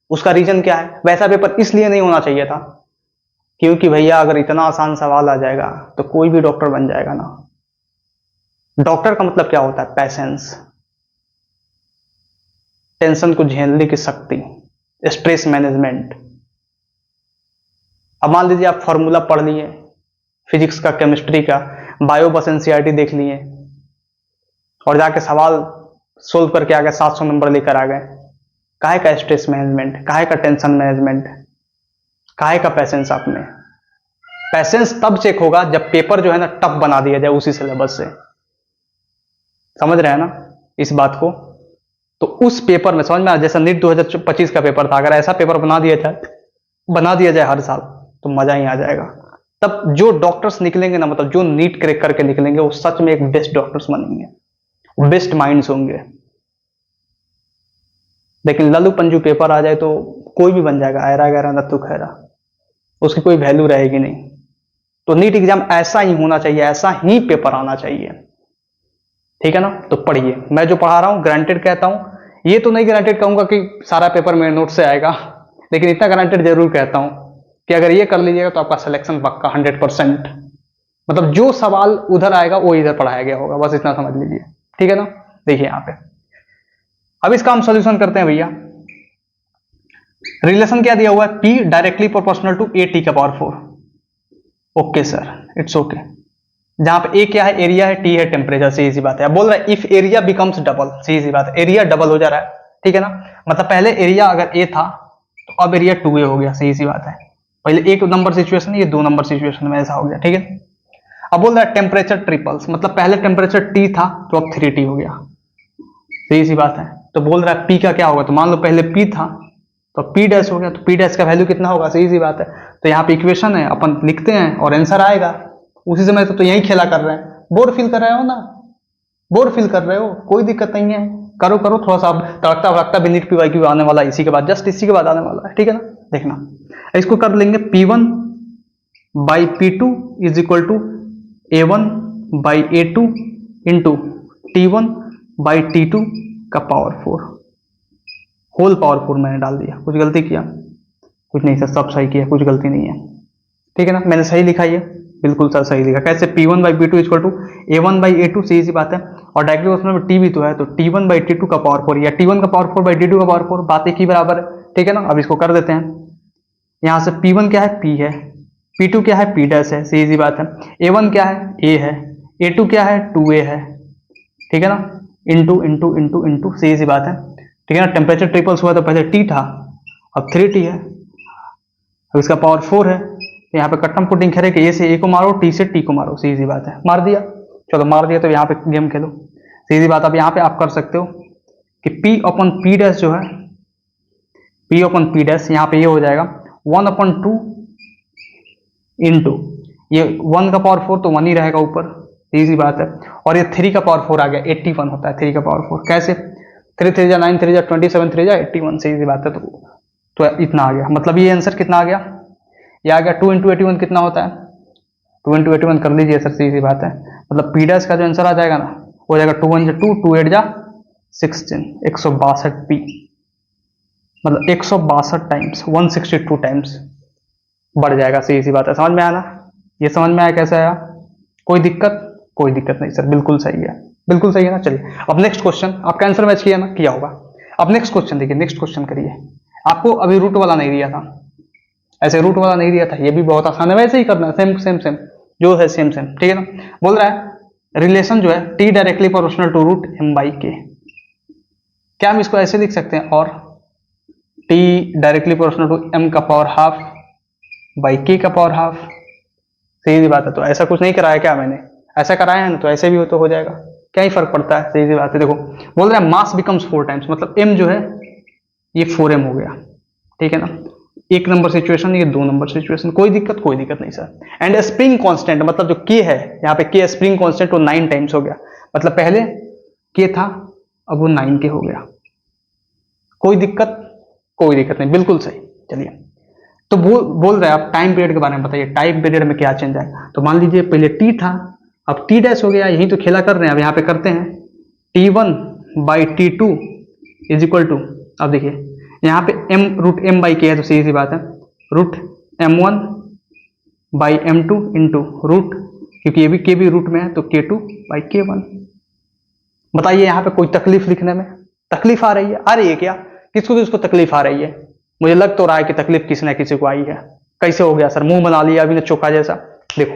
उसका रीजन क्या है? वैसा पेपर इसलिए नहीं होना चाहिए था क्योंकि भैया अगर इतना आसान सवाल आ जाएगा तो कोई भी डॉक्टर बन जाएगा ना। डॉक्टर का मतलब क्या होता है? पैसेंस, टेंशन को झेलने की शक्ति, स्ट्रेस मैनेजमेंट। अब मान लीजिए आप फॉर्मूला पढ़ लिए फिजिक्स का, केमिस्ट्री का, बायो बस एनसीईआरटी देख लिए और जाके सवाल सोल्व करके आ गए, 700 नंबर लेकर आ गए। काहे का स्ट्रेस मैनेजमेंट, काहे का टेंशन मैनेजमेंट, काहे का पैसेंस? आपने पैसेंस तब चेक होगा जब पेपर जो है ना टफ बना दिया जाए उसी सिलेबस से। समझ रहे हैं ना इस बात को? तो उस पेपर में समझ में आ, जैसा नीट 2025 का पेपर था, अगर ऐसा पेपर बना दिया जाए हर साल तो मजा ही आ जाएगा। तब जो डॉक्टर्स निकलेंगे ना, मतलब जो नीट क्रैक करके निकलेंगे वो सच में एक बेस्ट डॉक्टर्स बनेंगे, बेस्ट माइंड्स होंगे। लेकिन लल्लू पंजू पेपर आ जाए तो कोई भी बन जाएगा, ऐरा गैरा नत्थु खैरा, उसकी कोई वैल्यू रहेगी नहीं। तो नीट एग्जाम ऐसा ही होना चाहिए, ऐसा ही पेपर आना चाहिए, ठीक है ना? तो पढ़िए, मैं जो पढ़ा रहा हूं ग्रांटेड कहता हूं, ये तो नहीं ग्रांटेड कहूंगा कि सारा पेपर मेरे नोट से आएगा, लेकिन इतना ग्रांटेड जरूर कहता हूं कि अगर ये कर लीजिएगा तो आपका सिलेक्शन पक्का 100%। मतलब जो सवाल उधर आएगा वो इधर पढ़ाया गया होगा, बस इतना समझ लीजिए, ठीक है ना? देखिए यहां पे अब इसका हम सॉल्यूशन करते हैं भैया। रिलेशन क्या दिया हुआ है? P directly proportional to AT का power 4। Okay sir, it's okay. जहां पे A क्या है? एरिया है, T है टेम्परेचर, सीधी सी बात है। अब बोल रहा है इफ एरिया बिकम्स डबल, सीधी सी बात है, एरिया डबल हो जा रहा है, ठीक है ना? मतलब पहले एरिया अगर A था तो अब एरिया 2A हो गया, सीधी सी बात है। पहले 1 नंबर सिचुएशन, ये 2 नंबर सिचुएशन में ऐसा हो गया, ठीक है? अब बोल रहा है टेम्परेचर ट्रिपल्स, मतलब पहले टेम्परेचर T था तो अब 3T हो गया, सही सी बात है। तो बोल रहा है P का क्या होगा? तो मान लो पहले P था तो P डैश हो गया, तो P डैश का वैल्यू कितना होगा? सही सी बात है। तो यहाँ पे इक्वेशन है, अपन लिखते हैं और आंसर आएगा उसी समय। तो यही खेला कर रहे हैं, बोर फील कर रहे हो ना? बोर फील कर रहे हो, कोई दिक्कत नहीं है, करो करो थोड़ा सा। तड़कता भड़कता भी नीट PYQ आने वाला है इसी के बाद, जस्ट इसी के बाद आने वाला है, ठीक है ना? देखना इसको कर लेंगे, P1 by P2 is equal to A1 by A2 into T1 by T2 का पावर 4, होल पावर 4 मैंने डाल दिया। कुछ गलती किया? कुछ नहीं सर, सब सही किया, कुछ गलती नहीं है, ठीक है ना? मैंने सही लिखा, ये बिल्कुल सर सही लिखा। कैसे? P1 by P2 equal to A1 by A2, सीधी सी बात है। और डायरेक्टली उसमें T भी तो है, तो T1 बाई T2 का पावर 4 या T1 का पावर 4 बाई T2 का पावर 4, बात एक ही बराबर है, ठीक है ना? अब इसको कर देते हैं। यहां से P1 क्या है? P है, P2 क्या है? P डैश है, सीधी सी बात है। A1 क्या है? A है, A2 क्या है? 2A है, ठीक है ना? इंटू इंटू इंटू इंटू, सीधी सी बात है, ठीक है ना? टेम्परेचर ट्रिपल्स हुआ तो पहले T था, अब 3T है, अब इसका पावर 4 है। यहाँ पे कट्टम पुटिंग खेले कि A से A को मारो, T से T को मारो, सीधी सी बात है। मार दिया, चलो मार दिया, तो यहाँ पे गेम खेलो, सीधी बात। अब यहाँ पे आप कर सकते हो कि P अपन P डैश जो है, P अपन P डैश, यहाँ पे ये हो जाएगा 1/2 इंटू ये 1 का पावर 4 तो 1 ही रहेगा ऊपर, सीधी सी बात है। और ये 3 का पावर 4 आ गया, 81 होता है 3 का पावर 4। कैसे? 3 3 जा 9, 3 जा 27, 3 जा 81, सीधी सी बात है। तो इतना आ गया, मतलब ये आंसर कितना आ गया? ये आ गया 2 इंटू 81 कितना होता है? 2 इंटू 81 कर लीजिए सर, सीधी सी बात है। मतलब P डैश का जो आंसर आ जाएगा ना हो जाएगा 2 1 जा 2, 2 8 जा 16, 162 P, मतलब 162 टाइम्स, 162 टाइम्स बढ़ जाएगा, सीधी सी बात है। समझ में आया ना? ये समझ में आया कैसे आया? कोई दिक्कत? कोई दिक्कत नहीं सर, बिल्कुल सही है, बिल्कुल सही है ना? चलिए अब नेक्स्ट क्वेश्चन, आपका आंसर मैच किया ना? किया होगा। अब नेक्स्ट क्वेश्चन देखिए, नेक्स्ट क्वेश्चन करिए। आपको अभी रूट वाला नहीं दिया था, ऐसे रूट वाला नहीं दिया था, ये भी बहुत आसान है, वैसे ही करना सेम सेम सेम जो है सेम सेम, ठीक है ना। बोल रहा है रिलेशन जो है t directly proportional to root M by k, क्या हम इसको ऐसे लिख सकते हैं, और t directly proportional to m का पावर हाफ बाई के का पावर हाफ, सीधी सी बात है। तो ऐसा कुछ नहीं कराया क्या मैंने, ऐसा कराया है ना, तो ऐसे भी हो तो हो जाएगा, क्या ही फर्क पड़ता है, सीधी सी बात है। देखो बोल रहा है मास बिकम्स 4 टाइम्स, मतलब एम जो है ये 4m हो गया, ठीक है ना। 1 नंबर सिचुएशन, ये 2 नंबर सिचुएशन, कोई दिक्कत नहीं सर। एंड स्प्रिंग कांस्टेंट, मतलब जो के है यहाँ पे, के स्प्रिंग कांस्टेंट वो 9 टाइम्स हो गया, मतलब पहले के था अब वो 9 के हो गया, कोई दिक्कत नहीं, बिल्कुल सही। चलिए तो बोल रहे हैं आप टाइम पीरियड के बारे में बताइए, टाइम पीरियड में क्या चेंज आएगा। तो मान लीजिए पहले टी था, अब टी डैश हो गया, यही तो खेला कर रहे हैं, अब यहाँ पे करते हैं T1 by T2 is equal to, अब देखिए यहाँ पे m रूट एम बाई के है, तो सीधी सी बात है root M1 by M2 into root, क्योंकि ये भी के भी रूट में है, तो K2 बाई K1। बताइए यहाँ पे कोई तकलीफ लिखने में, तकलीफ आ रही है क्या, किसको तकलीफ आ रही है, मुझे लग तो रहा है कि तकलीफ किसी ना किसी को आई है। कैसे हो गया सर, मुंह बना लिया अभी ने चोखा जैसा। देखो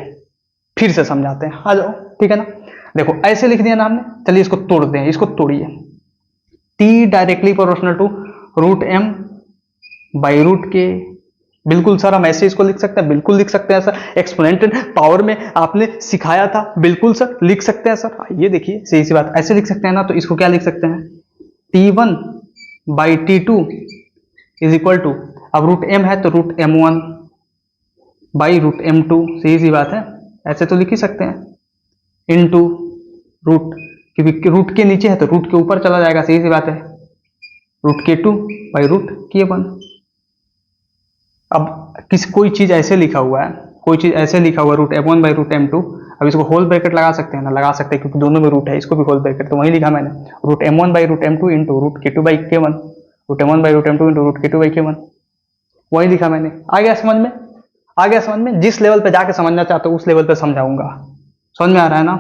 फिर से समझाते हैं, आ जाओ, ठीक है ना। देखो ऐसे लिख दिया ना हमने, चलिए इसको तोड़ दें, इसको तोड़िए, T directly proportional to root M by root के, बिल्कुल सर हम ऐसे इसको लिख सकते हैं, बिल्कुल लिख सकते हैं सर, एक्सपोनेंशियल पावर में आपने सिखाया था, बिल्कुल सर लिख सकते हैं सर। ये देखिए सही सी बात, ऐसे लिख सकते हैं ना, तो इसको क्या लिख सकते हैं, T1 by T2 is equal to, अब रूट एम है तो root M1 by root M2, सही सी बात है, ऐसे तो लिख ही सकते हैं, इनटू रूट, क्योंकि रूट के नीचे है तो रूट के ऊपर चला जाएगा, सही सी बात है, root K2 by root K1। अब कोई चीज ऐसे लिखा हुआ है, root M1 by root M2, अब इसको होल ब्रैकेट लगा सकते हैं ना, लगा सकते हैं क्योंकि दोनों में रूट है, इसको भी होल ब्रैकेट, तो वही लिखा मैंने, root M1 by root M2 into root K2 by K1, root M1 by root M2 into root K2 by K1, वही लिखा मैंने। आ गया समझ में, जिस लेवल पे जाके समझना चाहते हो उस लेवल पे समझाऊंगा, समझ में आ रहा है ना,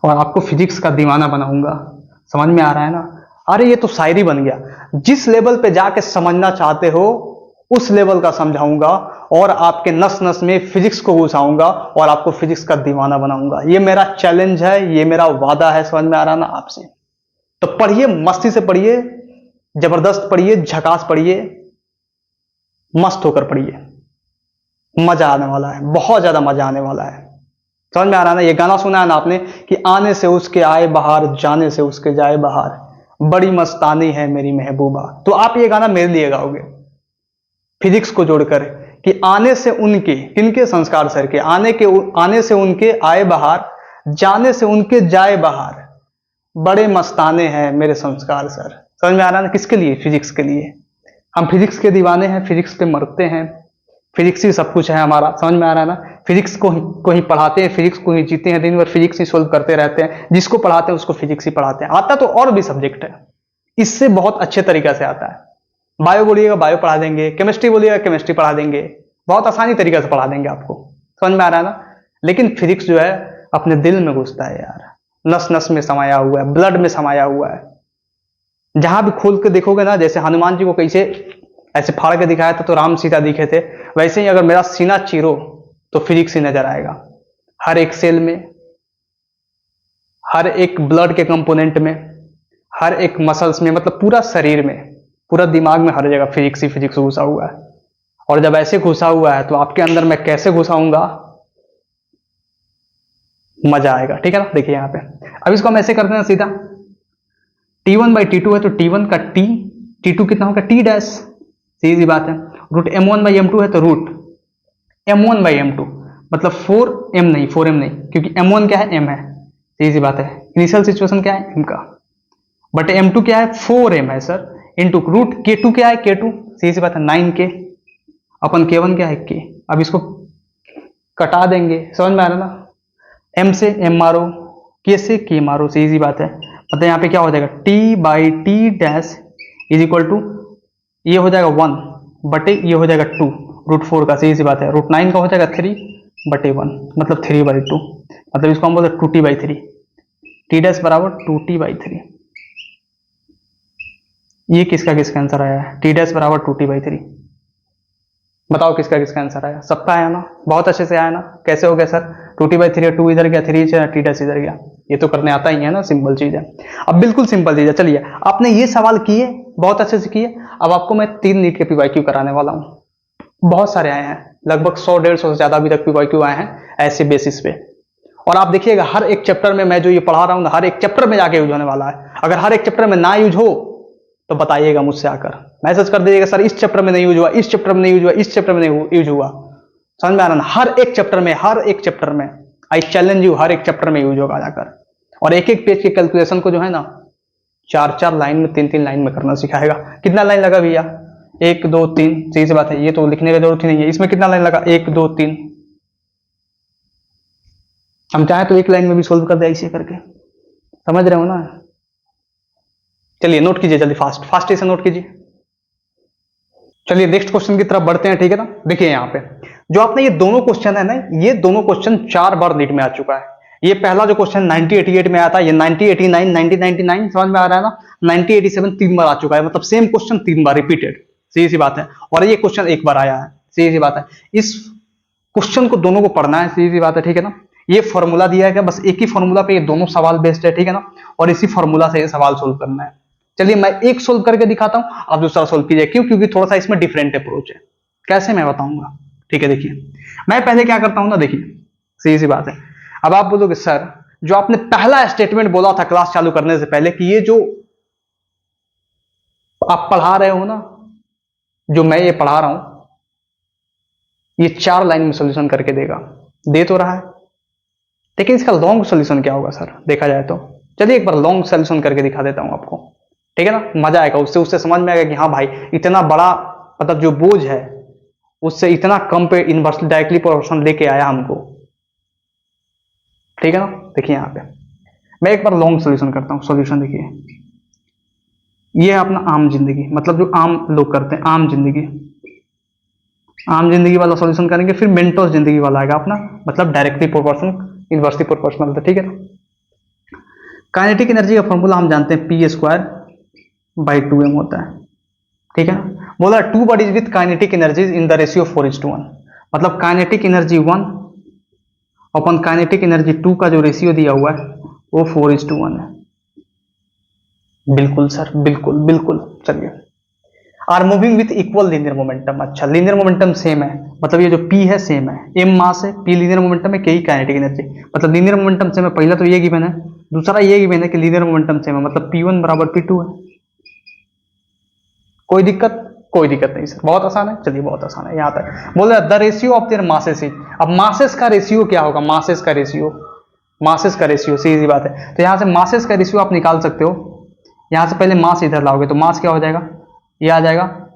और आपको फिजिक्स का दीवाना बनाऊंगा, समझ में आ रहा है ना। अरे ये तो शायरी बन गया, जिस लेवल पे जाके समझना चाहते हो उस लेवल का समझाऊंगा, और आपके नस नस में फिजिक्स को घुसाऊंगा और आपको फिजिक्स का दीवाना बनाऊंगा। ये मेरा चैलेंज है, ये मेरा वादा है, समझ में आ रहा ना आपसे। तो पढ़िए, मस्ती से पढ़िए, जबरदस्त पढ़िए, झकास पढ़िए, मस्त होकर पढ़िए, मजा आने वाला है, बहुत ज्यादा मजा आने वाला है। समझ में आ रहा है ना। ये गाना सुना है ना आपने कि आने से उसके आए बाहर, जाने से उसके जाए बाहर, बड़ी मस्तानी है मेरी महबूबा। तो आप ये गाना मेरे लिए गाओगे फिजिक्स को जोड़कर कि आने से उनके, किनके, संस्कार सर के, आने से उनके आए बाहर, जाने से उनके जाए बाहर, बड़े मस्ताने हैं मेरे संस्कार सर। समझ में आ रहा है ना, किसके लिए, फिजिक्स के लिए। हम फिजिक्स के दीवाने हैं, फिजिक्स पे मरते हैं, फिजिक्स ही सब कुछ है हमारा, समझ में आ रहा है ना। फिजिक्स को ही पढ़ाते हैं, फिजिक्स को ही जीते हैं, दिन भर फिजिक्स ही सोल्व करते रहते हैं, जिसको पढ़ाते हैं उसको फिजिक्स ही पढ़ाते हैं। आता तो और भी सब्जेक्ट है, इससे बहुत अच्छे तरीके से आता है। बायो बोलिएगा बायो पढ़ा देंगे, केमिस्ट्री बोलिएगा केमिस्ट्री पढ़ा देंगे, बहुत आसानी तरीके से पढ़ा देंगे आपको, समझ में आ रहा है ना। लेकिन फिजिक्स जो है अपने दिल में घुसता है यार, नस नस में समाया हुआ है, ब्लड में समाया हुआ है। जहां भी खोल के देखोगे ना, जैसे हनुमान जी को कैसे ऐसे फाड़ के दिखाया था तो राम सीता दिखे थे, वैसे ही अगर मेरा सीना चीरो तो फिजिक्स ही नजर आएगा। हर एक सेल में, हर एक ब्लड के कंपोनेंट में, हर एक मसल्स में, मतलब पूरा शरीर में, पूरा दिमाग में, हर जगह फिजिक्स ही फिजिक्स घुसा हुआ है। और जब ऐसे घुसा हुआ है तो आपके अंदर मैं कैसे घुसाऊंगा, मजा आएगा, ठीक है ना। देखिए यहाँ पे अब इसको हम ऐसे करते हैं सीधा, T1 बाई T2 है तो T1 का T, T2 कितना होगा T डैश, सीधी बात है। रूट M1 बाई M2 है तो रूट M1 बाई M2, मतलब 4M नहीं, 4M नहीं, क्योंकि M1 क्या है, M है, सीधी बात है। इनिशियल सिचुएशन क्या है, M का, बट M2 क्या है, 4M है सर, इंटू रूट K2 क्या है, K2, सीधी बात है 9K, अपन K1 क्या है, K। अब इसको कटा देंगे, समझ में आ रहा ना, M से M मारो, K से K मारो, सीधी बात है। मतलब यहाँ पे क्या हो जाएगा, T by T dash is equal to, ये हो जाएगा 1 बटे ये हो जाएगा 2 रूट 4 का, सीधी सी बात है। रूट 9 का हो जाएगा 3 बटे 1, मतलब 3 बाई 2, मतलब इसको हम बोलते हैं 2T बाई 3, T डैश बराबर 2T बाई 3। ये किसका आंसर आया है, T डैश बराबर 2T बाई 3। बताओ किसका किसका आंसर आया? सबका आया ना, बहुत अच्छे से आया ना। कैसे हो गया सर? 2t/3, 2 इधर गया, 3 t डैश इधर गया। ये तो करने आता ही है ना, सिंपल चीज है। अब बिल्कुल सिंपल चीज है। चलिए, आपने ये सवाल किए, बहुत अच्छे से किए। अब आपको मैं 3 नीट के पीवाईक्यू कराने वाला हूँ। बहुत सारे आए हैं, लगभग 100-150 से ज्यादा अभी तक पीवाईक्यू आए हैं ऐसे बेसिस पे। और आप देखिएगा हर एक चैप्टर में मैं जो ये पढ़ा रहा हूँ, हर एक चैप्टर में जाके यूज होने वाला है। अगर हर एक चैप्टर में ना यूज हो तो बताइएगा मुझसे आकर, मैसेज कर दीजिएगा, सर इस चैप्टर में नहीं यूज हुआ, इस चैप्टर में नहीं यूज हुआ, इस चैप्टर में नहीं यूज हुआ। समझ में आ रहा ना? हर एक चैप्टर में, हर एक चैप्टर में, आई चैलेंज यू, हर एक चैप्टर में यूज होगा जाकर। और एक एक पेज के कैलकुलेशन को जो है ना, 4-4 लाइन में, 3-3 लाइन में करना सिखाएगा। कितना लाइन लगा भैया? 1 2 3, सही सी बात है, ये तो लिखने की जरूरत ही नहीं है। इसमें कितना लाइन लगा? 1 2 3। हम चाहे तो एक लाइन में भी सोल्व कर दे ऐसे करके, समझ रहे हो ना? चलिए नोट कीजिए जल्दी, फास्ट फास्ट इसे नोट कीजिए। चलिए नेक्स्ट क्वेश्चन की तरफ बढ़ते हैं, ठीक है ना? देखिए यहाँ पे जो आपने ये दोनों क्वेश्चन है ना, ये दोनों क्वेश्चन 4 बार नीट में आ चुका है। ये पहला जो क्वेश्चन 1988 में आया था, ये 1989, 1999, समझ में आ रहा है ना? 1987 3 बार आ चुका है, मतलब सेम क्वेश्चन 3 बार रिपीटेड, सीधी सी बात है। और ये क्वेश्चन 1 बार आया है, सीधी सी बात है। इस क्वेश्चन को दोनों को पढ़ना है, सीधी सी बात है, ठीक है ना? ये फॉर्मूला दिया है, बस एक ही फॉर्मूला पे ये दोनों सवाल बेस्ड है, ठीक है ना? और इसी फॉर्मूला से ये सवाल सोल्व करना है। चलिए मैं एक सोल्व करके दिखाता हूं, आप दूसरा सोल्व कीजिए। क्यों? क्योंकि थोड़ा सा इसमें डिफरेंट अप्रोच है। कैसे मैं बताऊंगा, ठीक है? देखिए मैं पहले क्या करता हूं ना, देखिए सीधी सी बात है। अब आप बोलोगे सर जो आपने पहला स्टेटमेंट बोला था क्लास चालू करने से पहले कि ये जो आप पढ़ा रहे हो ना, जो मैं ये पढ़ा रहा हूं, ये 4 लाइन में सोल्यूशन करके देगा, दे तो रहा है, लेकिन इसका लॉन्ग सोल्यूशन क्या होगा सर देखा जाए तो? चलिए एक बार लॉन्ग सोल्यूशन करके दिखा देता हूं आपको, ठीक है ना? मजा आएगा, उससे उससे समझ में आएगा कि हाँ भाई इतना बड़ा मतलब जो बोझ है उससे इतना कम पे इनवर्सली डायरेक्टली प्रोपोर्शन लेके आया हमको, ठीक है ना? देखिए यहाँ पे मैं एक बार लॉन्ग सोल्यूशन करता हूँ। सोल्यूशन देखिए, ये है अपना आम जिंदगी, मतलब जो आम लोग करते हैं, आम जिंदगी, आम जिंदगी वाला सॉल्यूशन करेंगे। फिर मेंटोस जिंदगी वाला आएगा अपना, मतलब डायरेक्टली प्रोपोर्शनल, इनवर्सली प्रोपोर्शनल, ठीक है ना? काइनेटिक एनर्जी का फॉर्मूला हम जानते हैं, P²/2m होता है, ठीक है ना? बोला 2 bodies with kinetic energies in the ratio 4:1, मतलब काइनेटिक एनर्जी 1 अपन काइनेटिक एनर्जी 2 का जो रेशियो दिया हुआ है वो 4:1 है। बिल्कुल सर, बिल्कुल बिल्कुल। चलिए, are moving with equal linear momentum. अच्छा, लीनियर मोमेंटम सेम है, मतलब ये जो P है सेम है, M मास है, P लीनियर मोमेंटम है, K काइनेटिक एनर्जी, मतलब लीनियर मोमेंटम सेम है। पहला तो ये गिवन है, दूसरा ये गिवन है कि लीनियर मोमेंटम सेम है, मतलब P1 = P2 है। कोई दिक्कत? कोई दिक्कत नहीं सर, बहुत आसान है। चलिए बहुत आसान है, यहाँ तक बोल रहे the ratio of their masses is. अब मासेस का रेशियो क्या होगा? मासेस का रेशियो, मासेस का रेशियो, सीधी बात है। तो यहाँ से मासेस का रेशियो आप निकाल सकते हो। यहाँ से पहले मास इधर लाओगे तो मास क्या हो जाएगा? ये आ जाएगा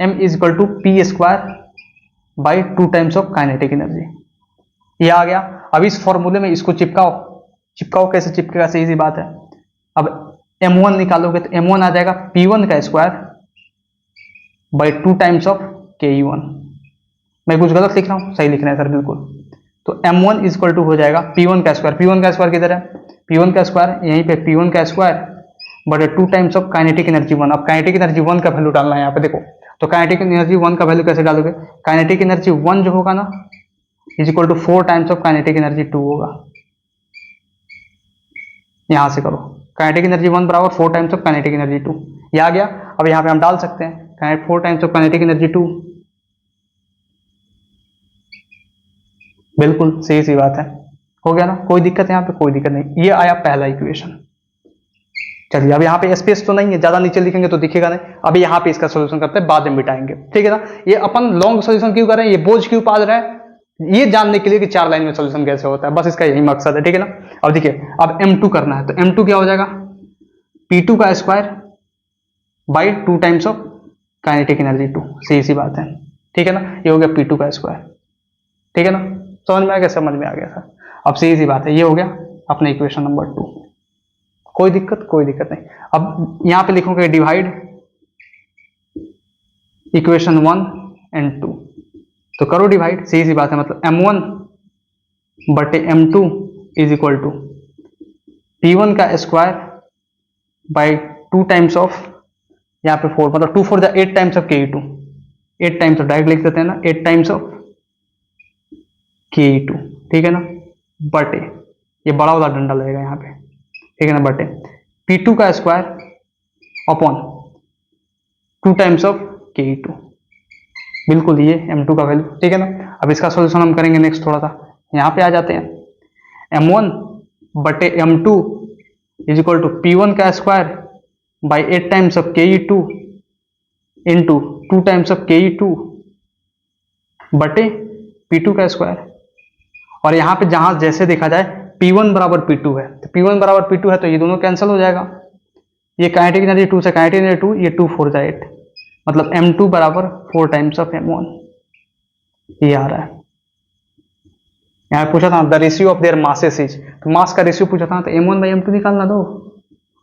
M = P²/2 times of kinetic energy. ये आ गया। अब इस फॉर्मूले में इसको चिपकाओ। चिपकाओ, कैसे चिपकेगा? सीधी सी बात है। अब M1 निकालोगे तो M1 आ जाएगा P1²/2 टाइम्स ऑफ Ke1। मैं कुछ गलत लिख रहा हूँ? सही लिख रहे हैं सर, बिल्कुल। तो M1 = हो जाएगा P1²। P1² किधर है? P1² यहीं पे, P1²/2 times of kinetic energy 1। अब काइनेटिक एनर्जी 1 का वैल्यू डालना है यहाँ पे, देखो। तो काइनेटिक एनर्जी 1 का वैल्यू कैसे डालोगे? काइनेटिक एनर्जी 1 जो होगा ना = 4 टाइम्स ऑफ काइनेटिक एनर्जी 2 होगा। यहां से करो, kinetic energy 1 = 4 times of kinetic energy 2। ये आ गया। अब यहाँ पे हम डाल सकते हैं 4 टाइम्स ऑफ काइनेटिक एनर्जी 2। बिल्कुल सही सी बात है, हो गया ना? कोई दिक्कत यहाँ पे? कोई दिक्कत नहीं। ये आया पहला इक्वेशन। चलिए, अब यहाँ पे स्पेस तो नहीं है, ज्यादा नीचे लिखेंगे तो दिखेगा नहीं। अभी यहाँ पे इसका सोल्यूशन करते हैं, बाद में मिटाएंगे, ठीक है ना? ये अपन लॉन्ग सोल्यूशन क्यों कर रहे हैं, ये बोझ क्यों पाल रहे हैं? ये जानने के लिए कि 4 लाइन में सोल्यूशन कैसे होता है, बस इसका यही मकसद है, ठीक है ना? अब देखिए, अब M2 करना है तो M2 क्या हो जाएगा? P2²/2 times of kinetic energy 2। सही सी बात है, ठीक है ना? ये हो गया P2², ठीक है ना? समझ में आ गया? समझ में आ गया सर। अब सही सी बात है, ये हो गया अपना इक्वेशन नंबर 2। कोई दिक्कत? कोई दिक्कत नहीं। अब यहां पे लिखोगे डिवाइड इक्वेशन 1 और 2, तो करो डिवाइड, सही सी बात है। मतलब M1/M2 = P1²/2 टाइम्स ऑफ, यहाँ पे 4, मतलब 2 4 8 times of Ke2। 8 times of, direct लिख देते हैं ना, 8 टाइम्स ऑफ ke2, ठीक है ना, बटे ये बड़ा वाला डंडा लगेगा यहाँ पे, ठीक है ना, बटे P2 का square upon 2 times of ke2, बिल्कुल ये M2 का वैल्यू, ठीक है ना। अब इसका सॉल्यूशन हम करेंगे नेक्स्ट, थोड़ा सा यहाँ पे आ जाते हैं। M1 बटे M2 is equal to P1 का square by 8 times of ke2 into 2 times of ke2 बटे P2 का स्क्वायर। और यहाँ पे जहां जैसे देखा जाए P1 बराबर P2 है, तो P1 बराबर P2 है तो ये दोनों कैंसिल हो जाएगा, ये काइनेटिक एनर्जी 2 से काइनेटिक एनर्जी 2, ये 2 4 8, मतलब M2 बराबर 4 टाइम्स ऑफ M1, ये आ रहा है। यहाँ पूछा था the ratio of their masses is, तो मास का रेशियो पूछा था, तो M1 बाई M2 निकालना दो,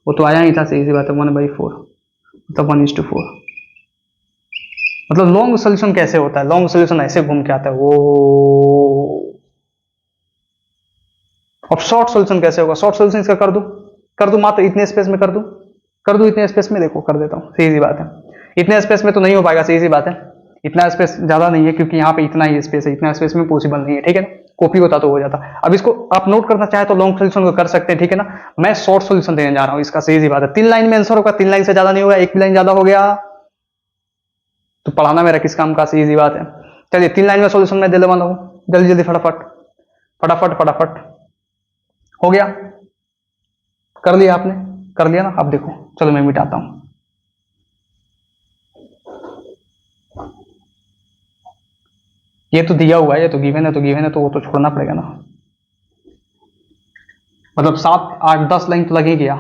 वो तो आया ही था, सही सी बात है, 1/4, मतलब 1:4। मतलब लॉन्ग सोल्यूशन कैसे होता है, लॉन्ग सोल्यूशन ऐसे घूम के आता है वो। अब शॉर्ट सोल्यूशन कैसे होगा, शॉर्ट सोल्यूशन इसका कर दो मात्र इतने स्पेस में कर दो इतने स्पेस में, देखो कर देता हूँ, सीधी सी बात है। इतने स्पेस में तो नहीं हो पाएगा, सीधी सी बात है, इतना स्पेस ज्यादा नहीं है, क्योंकि यहाँ पे इतना ही स्पेस है, इतना स्पेस में पॉसिबल नहीं है, ठीक है ना, कॉपी होता तो हो जाता। अब इसको आप नोट करना चाहे तो लॉन्ग सोल्यूशन को कर सकते हैं, ठीक है ना, मैं शॉर्ट सोल्यूशन देने जा रहा हूँ इसका, सीधी सी बात है। 3 लाइन में आंसर होगा, 3 लाइन से ज्यादा नहीं होगा, एक भी लाइन ज्यादा हो गया तो पढ़ाना मेरा किस काम का, सीधी सी बात है। चलिए 3 लाइन में सोल्यूशन मैं दे वाला हूँ, जल्दी जल्दी फटाफट हो गया, कर लिया आपने, कर लिया ना। अब देखो चलो मैं मिटाता हूं, ये तो दिया हुआ है, ये तो गिवन है, तो वो तो छोड़ना पड़ेगा ना, मतलब 7 8 10 लाइन तो लग ही गया,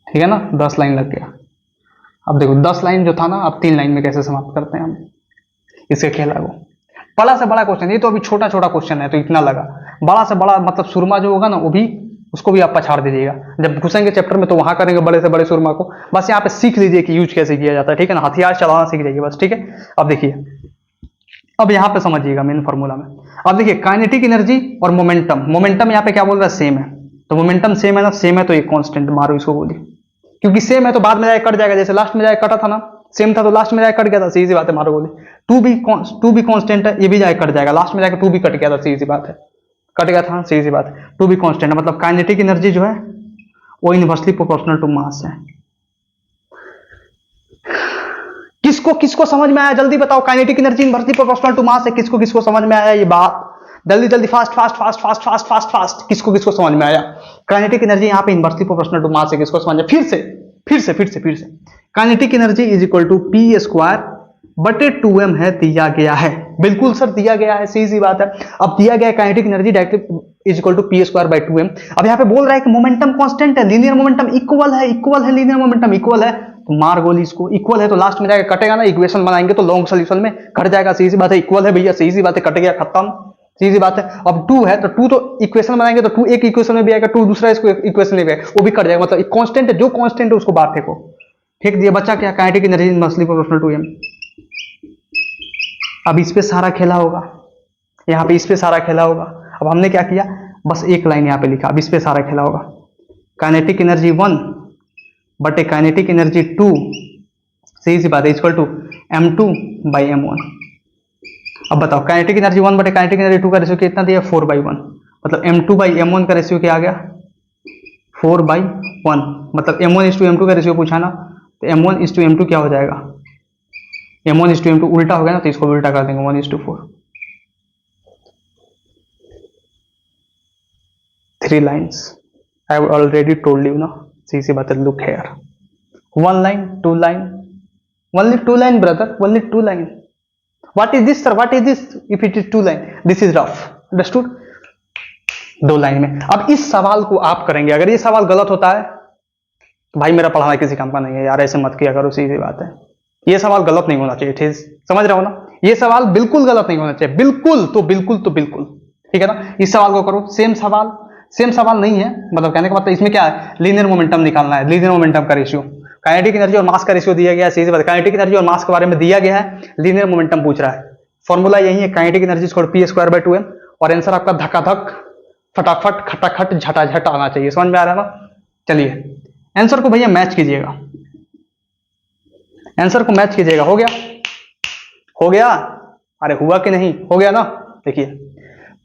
ठीक है ना, 10 लाइन लग गया। अब देखो 10 लाइन जो था ना, अब 3 लाइन में कैसे समाप्त करते हैं हम इसके खेला को। बड़ा से बड़ा क्वेश्चन, ये तो अभी छोटा छोटा क्वेश्चन है तो इतना लगा, बड़ा से बड़ा मतलब सुरमा जो होगा ना, वो भी उसको भी आप पछाड़ दीजिएगा, जब घुसेंगे चैप्टर में तो वहां करेंगे बड़े से बड़े सुरमा को। बस यहाँ पे सीख लीजिए कि यूज कैसे किया जाता है, ठीक है ना, हथियार चलाना सीख जाइए बस, ठीक है। अब देखिए, अब यहाँ पे समझिएगा मेन फॉर्मूला में। अब देखिए काइनेटिक एनर्जी और मोमेंटम यहाँ पे क्या बोल रहा है, सेम है, तो मोमेंटम सेम है ना, सेम है तो ये कांस्टेंट मारो इसको गोली, क्योंकि सेम है तो बाद में जाकर कट जाएगा, जैसे लास्ट में जाकर कटा था ना, सेम था तो लास्ट में जाकर कट गया था, सीधी सी बात है, मारो गोली। टू भी कांस्टेंट है, ये भी जाकर कट जाएगा, लास्ट में जाकर 2 भी कट गया था, सीधी सी बात है, कट गया था, सीधी सी बात है। 2 भी कांस्टेंट है, मतलब काइनेटिक एनर्जी जो है वो इनवर्सली प्रोपोर्शनल टू मास है। किसको समझ में आया जल्दी बताओ, kinetic energy inversely proportional to mass है, किसको समझ में आया ये बात, जल्दी फास्ट, किसको समझ में आया। काइनेटिक एनर्जी यहाँ पे इनवर्सली प्रोपोर्शनल टू मास है, किसको समझ में, फिर से kinetic energy is equal to p square बटे 2m है, दिया गया है, बिल्कुल सर दिया गया है, सीधी बात है। अब दिया गया है kinetic energy directly is equal to p square by 2m। अब यहाँ पे बोल रहा है कि मोमेंटम कांस्टेंट है, लीनियर मोमेंटम इक्वल है, लीनियर मोमेंटम इक्वल है, तो मार गोली इसको, इक्वल है तो लास्ट में जाकर कटेगा ना, इक्वेशन बनाएंगे तो लॉन्ग सोल्यूशन में कट जाएगा, सीधी बात है, इक्वल है भैया, सीधी बात है, कट गया खत्म, सीधी बात है। अब 2 है तो 2 तो इक्वेशन बनाएंगे तो 2 एक इक्वेशन में भी आएगा, 2 दूसरा इसको इक्वेशन में भी आएगा, वो भी कट जाएगा, मतलब कांस्टेंट है, जो कांस्टेंट है उसको बाहर फेंको, फेंक दिया, बच्चा क्या, kinetic energy inversely proportional to m। अब इस पे सारा खेला होगा, यहाँ पे इस पे सारा खेला होगा। अब हमने क्या किया, बस एक लाइन यहाँ पे लिखा, अब इस पे सारा खेला होगा, काइनेटिक एनर्जी 1 बटे काइनेटिक एनर्जी 2, सही सी बात है, equal to m2 by m1। अब बताओ काइनेटिक एनर्जी 1 बटे काइनेटिक एनर्जी 2 का रेशियो कितना दिया, 4/1, मतलब m2 बाई m1 का रेशियो क्या आ गया, 4/1, मतलब m1:m2 का रेशियो पूछा ना, तो m1:m2 क्या हो जाएगा, m1:m2 उल्टा हो गया ना, तो इसको उल्टा कर देंगे 1:4। 3 lines, I have already told you ना, सी सी बात है, look here, 1 line 2 line, only 2 line brother, only 2 line. What is this sir, what is this if it is 2 line, this is rough, understood। 2 line में। अब इस सवाल को आप करेंगे, अगर ये सवाल गलत होता है तो भाई मेरा पढ़ाना किसी काम का नहीं है यार, ऐसे मत किया करो, सीधी बात है, ये सवाल गलत नहीं होना चाहिए, ठीक समझ रहे हो ना, ये सवाल बिल्कुल गलत नहीं होना चाहिए, बिल्कुल, ठीक है ना। इस सवाल को करो, सेम सवाल नहीं है, मतलब कहने का मतलब इसमें क्या है, लीनियर मोमेंटम निकालना है, लीनियर मोमेंटम का रेशियो, काइनेटिक एनर्जी और मास का रेशियो दिया गया है, सीधी बात, काइनेटिक एनर्जी और मास के बारे में दिया गया है, लीनियर मोमेंटम पूछ रहा है, फॉर्मूला यही है, kinetic energy equal P square by 2m, और आंसर आपका धकाधक फटाफट खटाखट झटाझट आना चाहिए, समझ में आ रहा है ना। चलिए आंसर को भैया मैच कीजिएगा, आंसर को मैच कीजिएगा, हो गया। हो गया? अरे हुआ कि नहीं? हो गया ना। देखिए,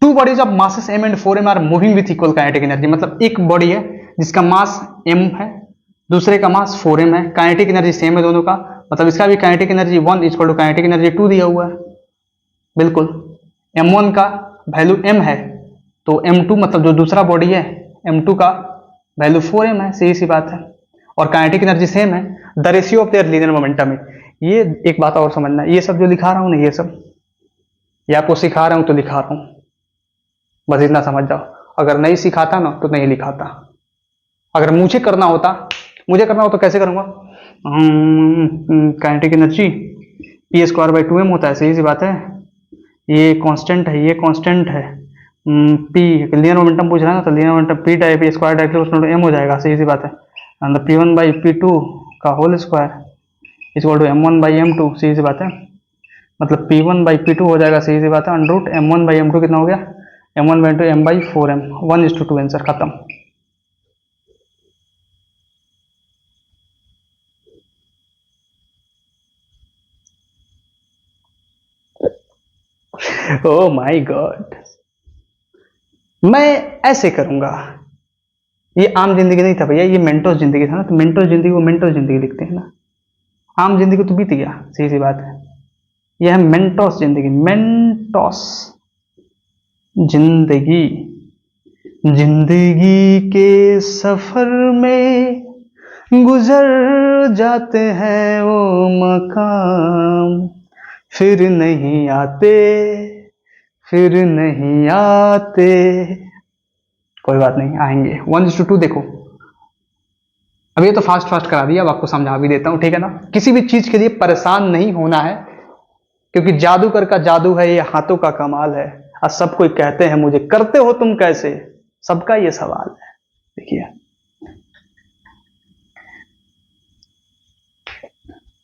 two bodies of masses m and 4m are moving with equal kinetic energy, मतलब एक बॉडी है जिसका मास m है, दूसरे का मास 4m है, काइनेटिक एनर्जी सेम है दोनों का, मतलब इसका भी kinetic energy 1 equal to kinetic energy 2 दिया हुआ है। बिल्कुल, m1 का वैल्यू m है, तो m2 मतलब जो दूसरा बॉडी है m2 का वैल्यू 4m है, सीधी सी बात है, और काइनेटिक एनर्जी सेम है। The ratio of their linear momentum है। ये एक बात और समझना, ये सब जो लिखा रहा हूं ना, ये आपको सिखा रहा हूं तो लिखा रहा हूं, बस इतना समझ जाओ। अगर नहीं सिखाता ना तो नहीं लिखाता। अगर मुझे करना होता कैसे करूंगा? काइनेटिक एनर्जी p²/2m होता है, सीधी सी बात है। ये कांस्टेंट है, ये कांस्टेंट है। p लीनियर मोमेंटम पूछ रहा है ना, तो linear momentum p type p² directly m हो जाएगा, सीधी सी बात है। एंड p1/p2 का whole square equal to m1/m2, सीधी सी बात है। मतलब p1/p2 हो जाएगा, सीधी सी बात है, अंडर रूट m1/m2 कितना हो गया? m1/2 m/4m, 1:2 आंसर, खत्म। ओ माय गॉड, मैं ऐसे करूंगा। ये आम जिंदगी नहीं था भैया, ये मेंटोस जिंदगी था ना, तो मेंटोस जिंदगी को मेंटोस जिंदगी लिखते हैं ना। आम जिंदगी तो बीत गया, सीधी सी बात है। यह है मेंटोस जिंदगी, मेंटोस जिंदगी। जिंदगी के सफर में गुजर जाते हैं वो मकाम, फिर नहीं आते, फिर नहीं आते। कोई बात नहीं, आएंगे। 1:2 देखो, अब ये तो फास्ट करा दिया, अब आपको समझा भी देता हूं, ठीक है ना। किसी भी चीज के लिए परेशान नहीं होना है, क्योंकि जादूगर का जादू है, ये हाथों का कमाल है। और सब कोई कहते हैं मुझे, करते हो तुम कैसे, सबका ये सवाल है। देखिए,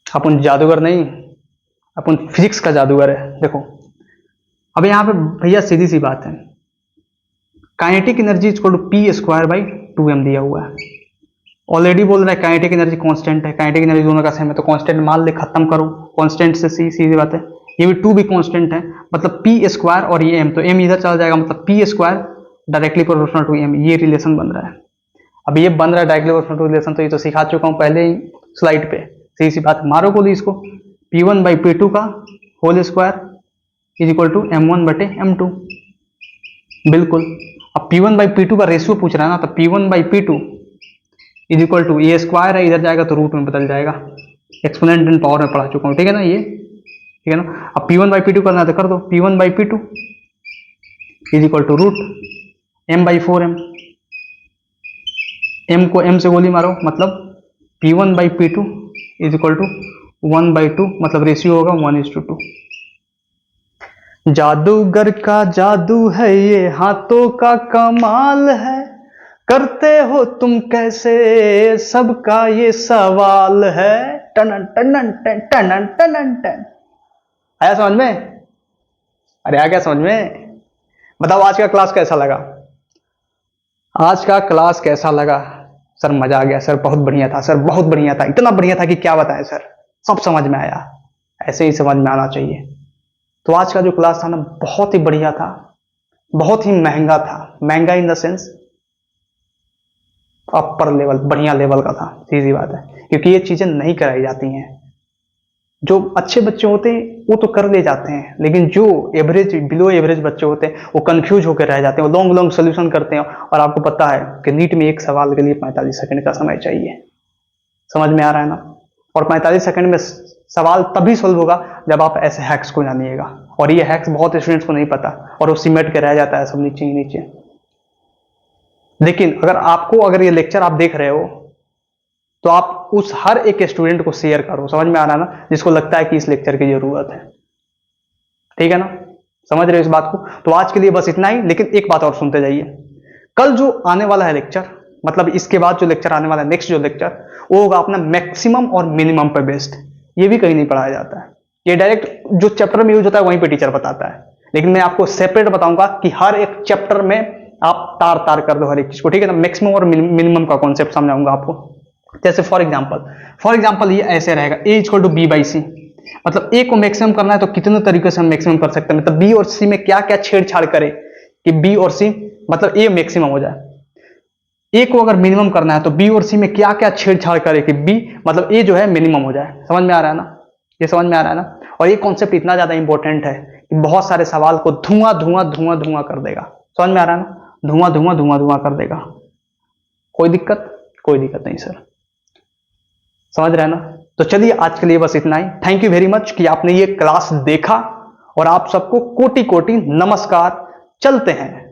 अपन जादूगर नहीं, अपन फिजिक्स का जादूगर है। देखो, अब यहां पे भैया सीधी सी बात है, kinetic energy equal to p²/2m दिया हुआ है। ऑलरेडी बोल रहा है काइनेटिक एनर्जी कांस्टेंट है, काइनेटिक एनर्जी दोनों का सेम है, तो कांस्टेंट मान ले, खत्म करो कांस्टेंट से, सीधी बात है। ये भी 2 भी कांस्टेंट है, मतलब p² और ये m, तो m इधर चला जाएगा, मतलब p² directly proportional to m, ये रिलेशन बन रहा है। अब ये बन रहा है डायरेक्टली प्रोपोर्शनल टू रिलेशन, तो ये तो सिखा चुका हूं पहले ही स्लाइड पे, सीधी सी बात। मारो गोली इसको, p1/p2 का whole square is equal to m1/m2। बिल्कुल, अब p1/p2 का रेशियो पूछ रहा है ना, तो p1/p2 इज इक्वल टू, ये स्क्वायर है, इधर जाएगा तो रूट में बदल जाएगा। एक्सपोनेंट एंड पावर में पढ़ा चुका हूं, ठीक है ना, ये ठीक है ना। अब p1/p2 करना है तो कर दो, p1/p2 is equal to root m/4m, m को m से गोली मारो, मतलब p1/p2 इज इक्वल टू 1/2, मतलब रेशियो होगा 1:2। जादूगर का जादू है, ये हाथों का कमाल है, करते हो तुम कैसे, सबका ये सवाल है। टन टन टन टन टन टन। आया समझ में? अरे आ गया समझ में? बताओ आज का क्लास कैसा लगा? आज का क्लास कैसा लगा? सर मजा आ गया सर, बहुत बढ़िया था सर, बहुत बढ़िया था, इतना बढ़िया था कि क्या बताएं सर, सब समझ में आया। ऐसे ही समझ में आना चाहिए। तो आज का जो क्लास था ना, बहुत ही बढ़िया था, बहुत ही महंगा था। महंगा in the sense upper level, बढ़िया लेवल का था, सीधी बात है, क्योंकि ये चीजें नहीं कराई जाती हैं। जो अच्छे बच्चे होते हैं वो तो कर ले जाते हैं, लेकिन जो एवरेज, बिलो एवरेज बच्चे होते हैं वो कंफ्यूज होकर रह जाते हैं, वो लॉन्ग सोल्यूशन करते हैं। और आपको पता है कि नीट में एक सवाल के लिए 45 सेकंड का समय चाहिए। समझ में आ रहा है ना? और 45 सेकंड में सवाल तभी सोल्व होगा जब आप ऐसे हैक्स को जानिएगा, और ये हैक्स बहुत स्टूडेंट्स को नहीं पता, और वो सिमट के रह जाता है सब नीचे ही नीचे। लेकिन अगर ये लेक्चर आप देख रहे हो तो आप उस हर एक स्टूडेंट को शेयर करो, समझ में आ रहा है ना, जिसको लगता है कि इस लेक्चर की जरूरत है। ठीक है ना? समझ रहे हो इस बात को? तो आज के लिए बस इतना ही, लेकिन एक बात और सुनते जाइए। कल जो आने वाला है लेक्चर, मतलब इसके बाद जो लेक्चर आने वाला है, नेक्स्ट जो लेक्चर, वो होगा अपना मैक्सिमम और मिनिमम पे बेस्ड। ये भी कहीं नहीं पढ़ाया जाता है, ये डायरेक्ट जो चैप्टर में यूज होता है वहीं पे टीचर बताता है। लेकिन मैं आपको सेपरेट बताऊंगा कि हर एक चैप्टर में आप तार तार कर दो हर एक चीज को, ठीक है ना। मैक्सिमम और मिनिमम का कॉन्सेप्ट समझाऊंगा आपको। जैसे फॉर एग्जाम्पल ये ऐसे रहेगा, a equal to b by C, मतलब ए को मैक्सिमम करना है तो कितने तरीके से हम मैक्सिमम कर सकते हैं, मतलब बी और सी में क्या क्या छेड़छाड़ करें कि बी और सी मतलब ए मैक्सिमम हो जाए। ए को अगर मिनिमम करना है तो बी और सी में क्या क्या छेड़छाड़ करे कि बी मतलब ए जो है मिनिमम हो जाए। समझ में आ रहा है ना, ये समझ में आ रहा है ना। और ये कॉन्सेप्ट इतना ज्यादा इंपॉर्टेंट है कि बहुत सारे सवाल को धुआं धुआं धुआं धुआं कर देगा। समझ में आ रहा है ना, धुआं धुआं धुआं धुआं कर देगा। कोई दिक्कत? कोई दिक्कत नहीं सर, समझ रहे हैं ना। तो चलिए आज के लिए बस इतना ही। थैंक यू वेरी मच कि आपने ये क्लास देखा, और आप सबको कोटि कोटि नमस्कार। चलते हैं।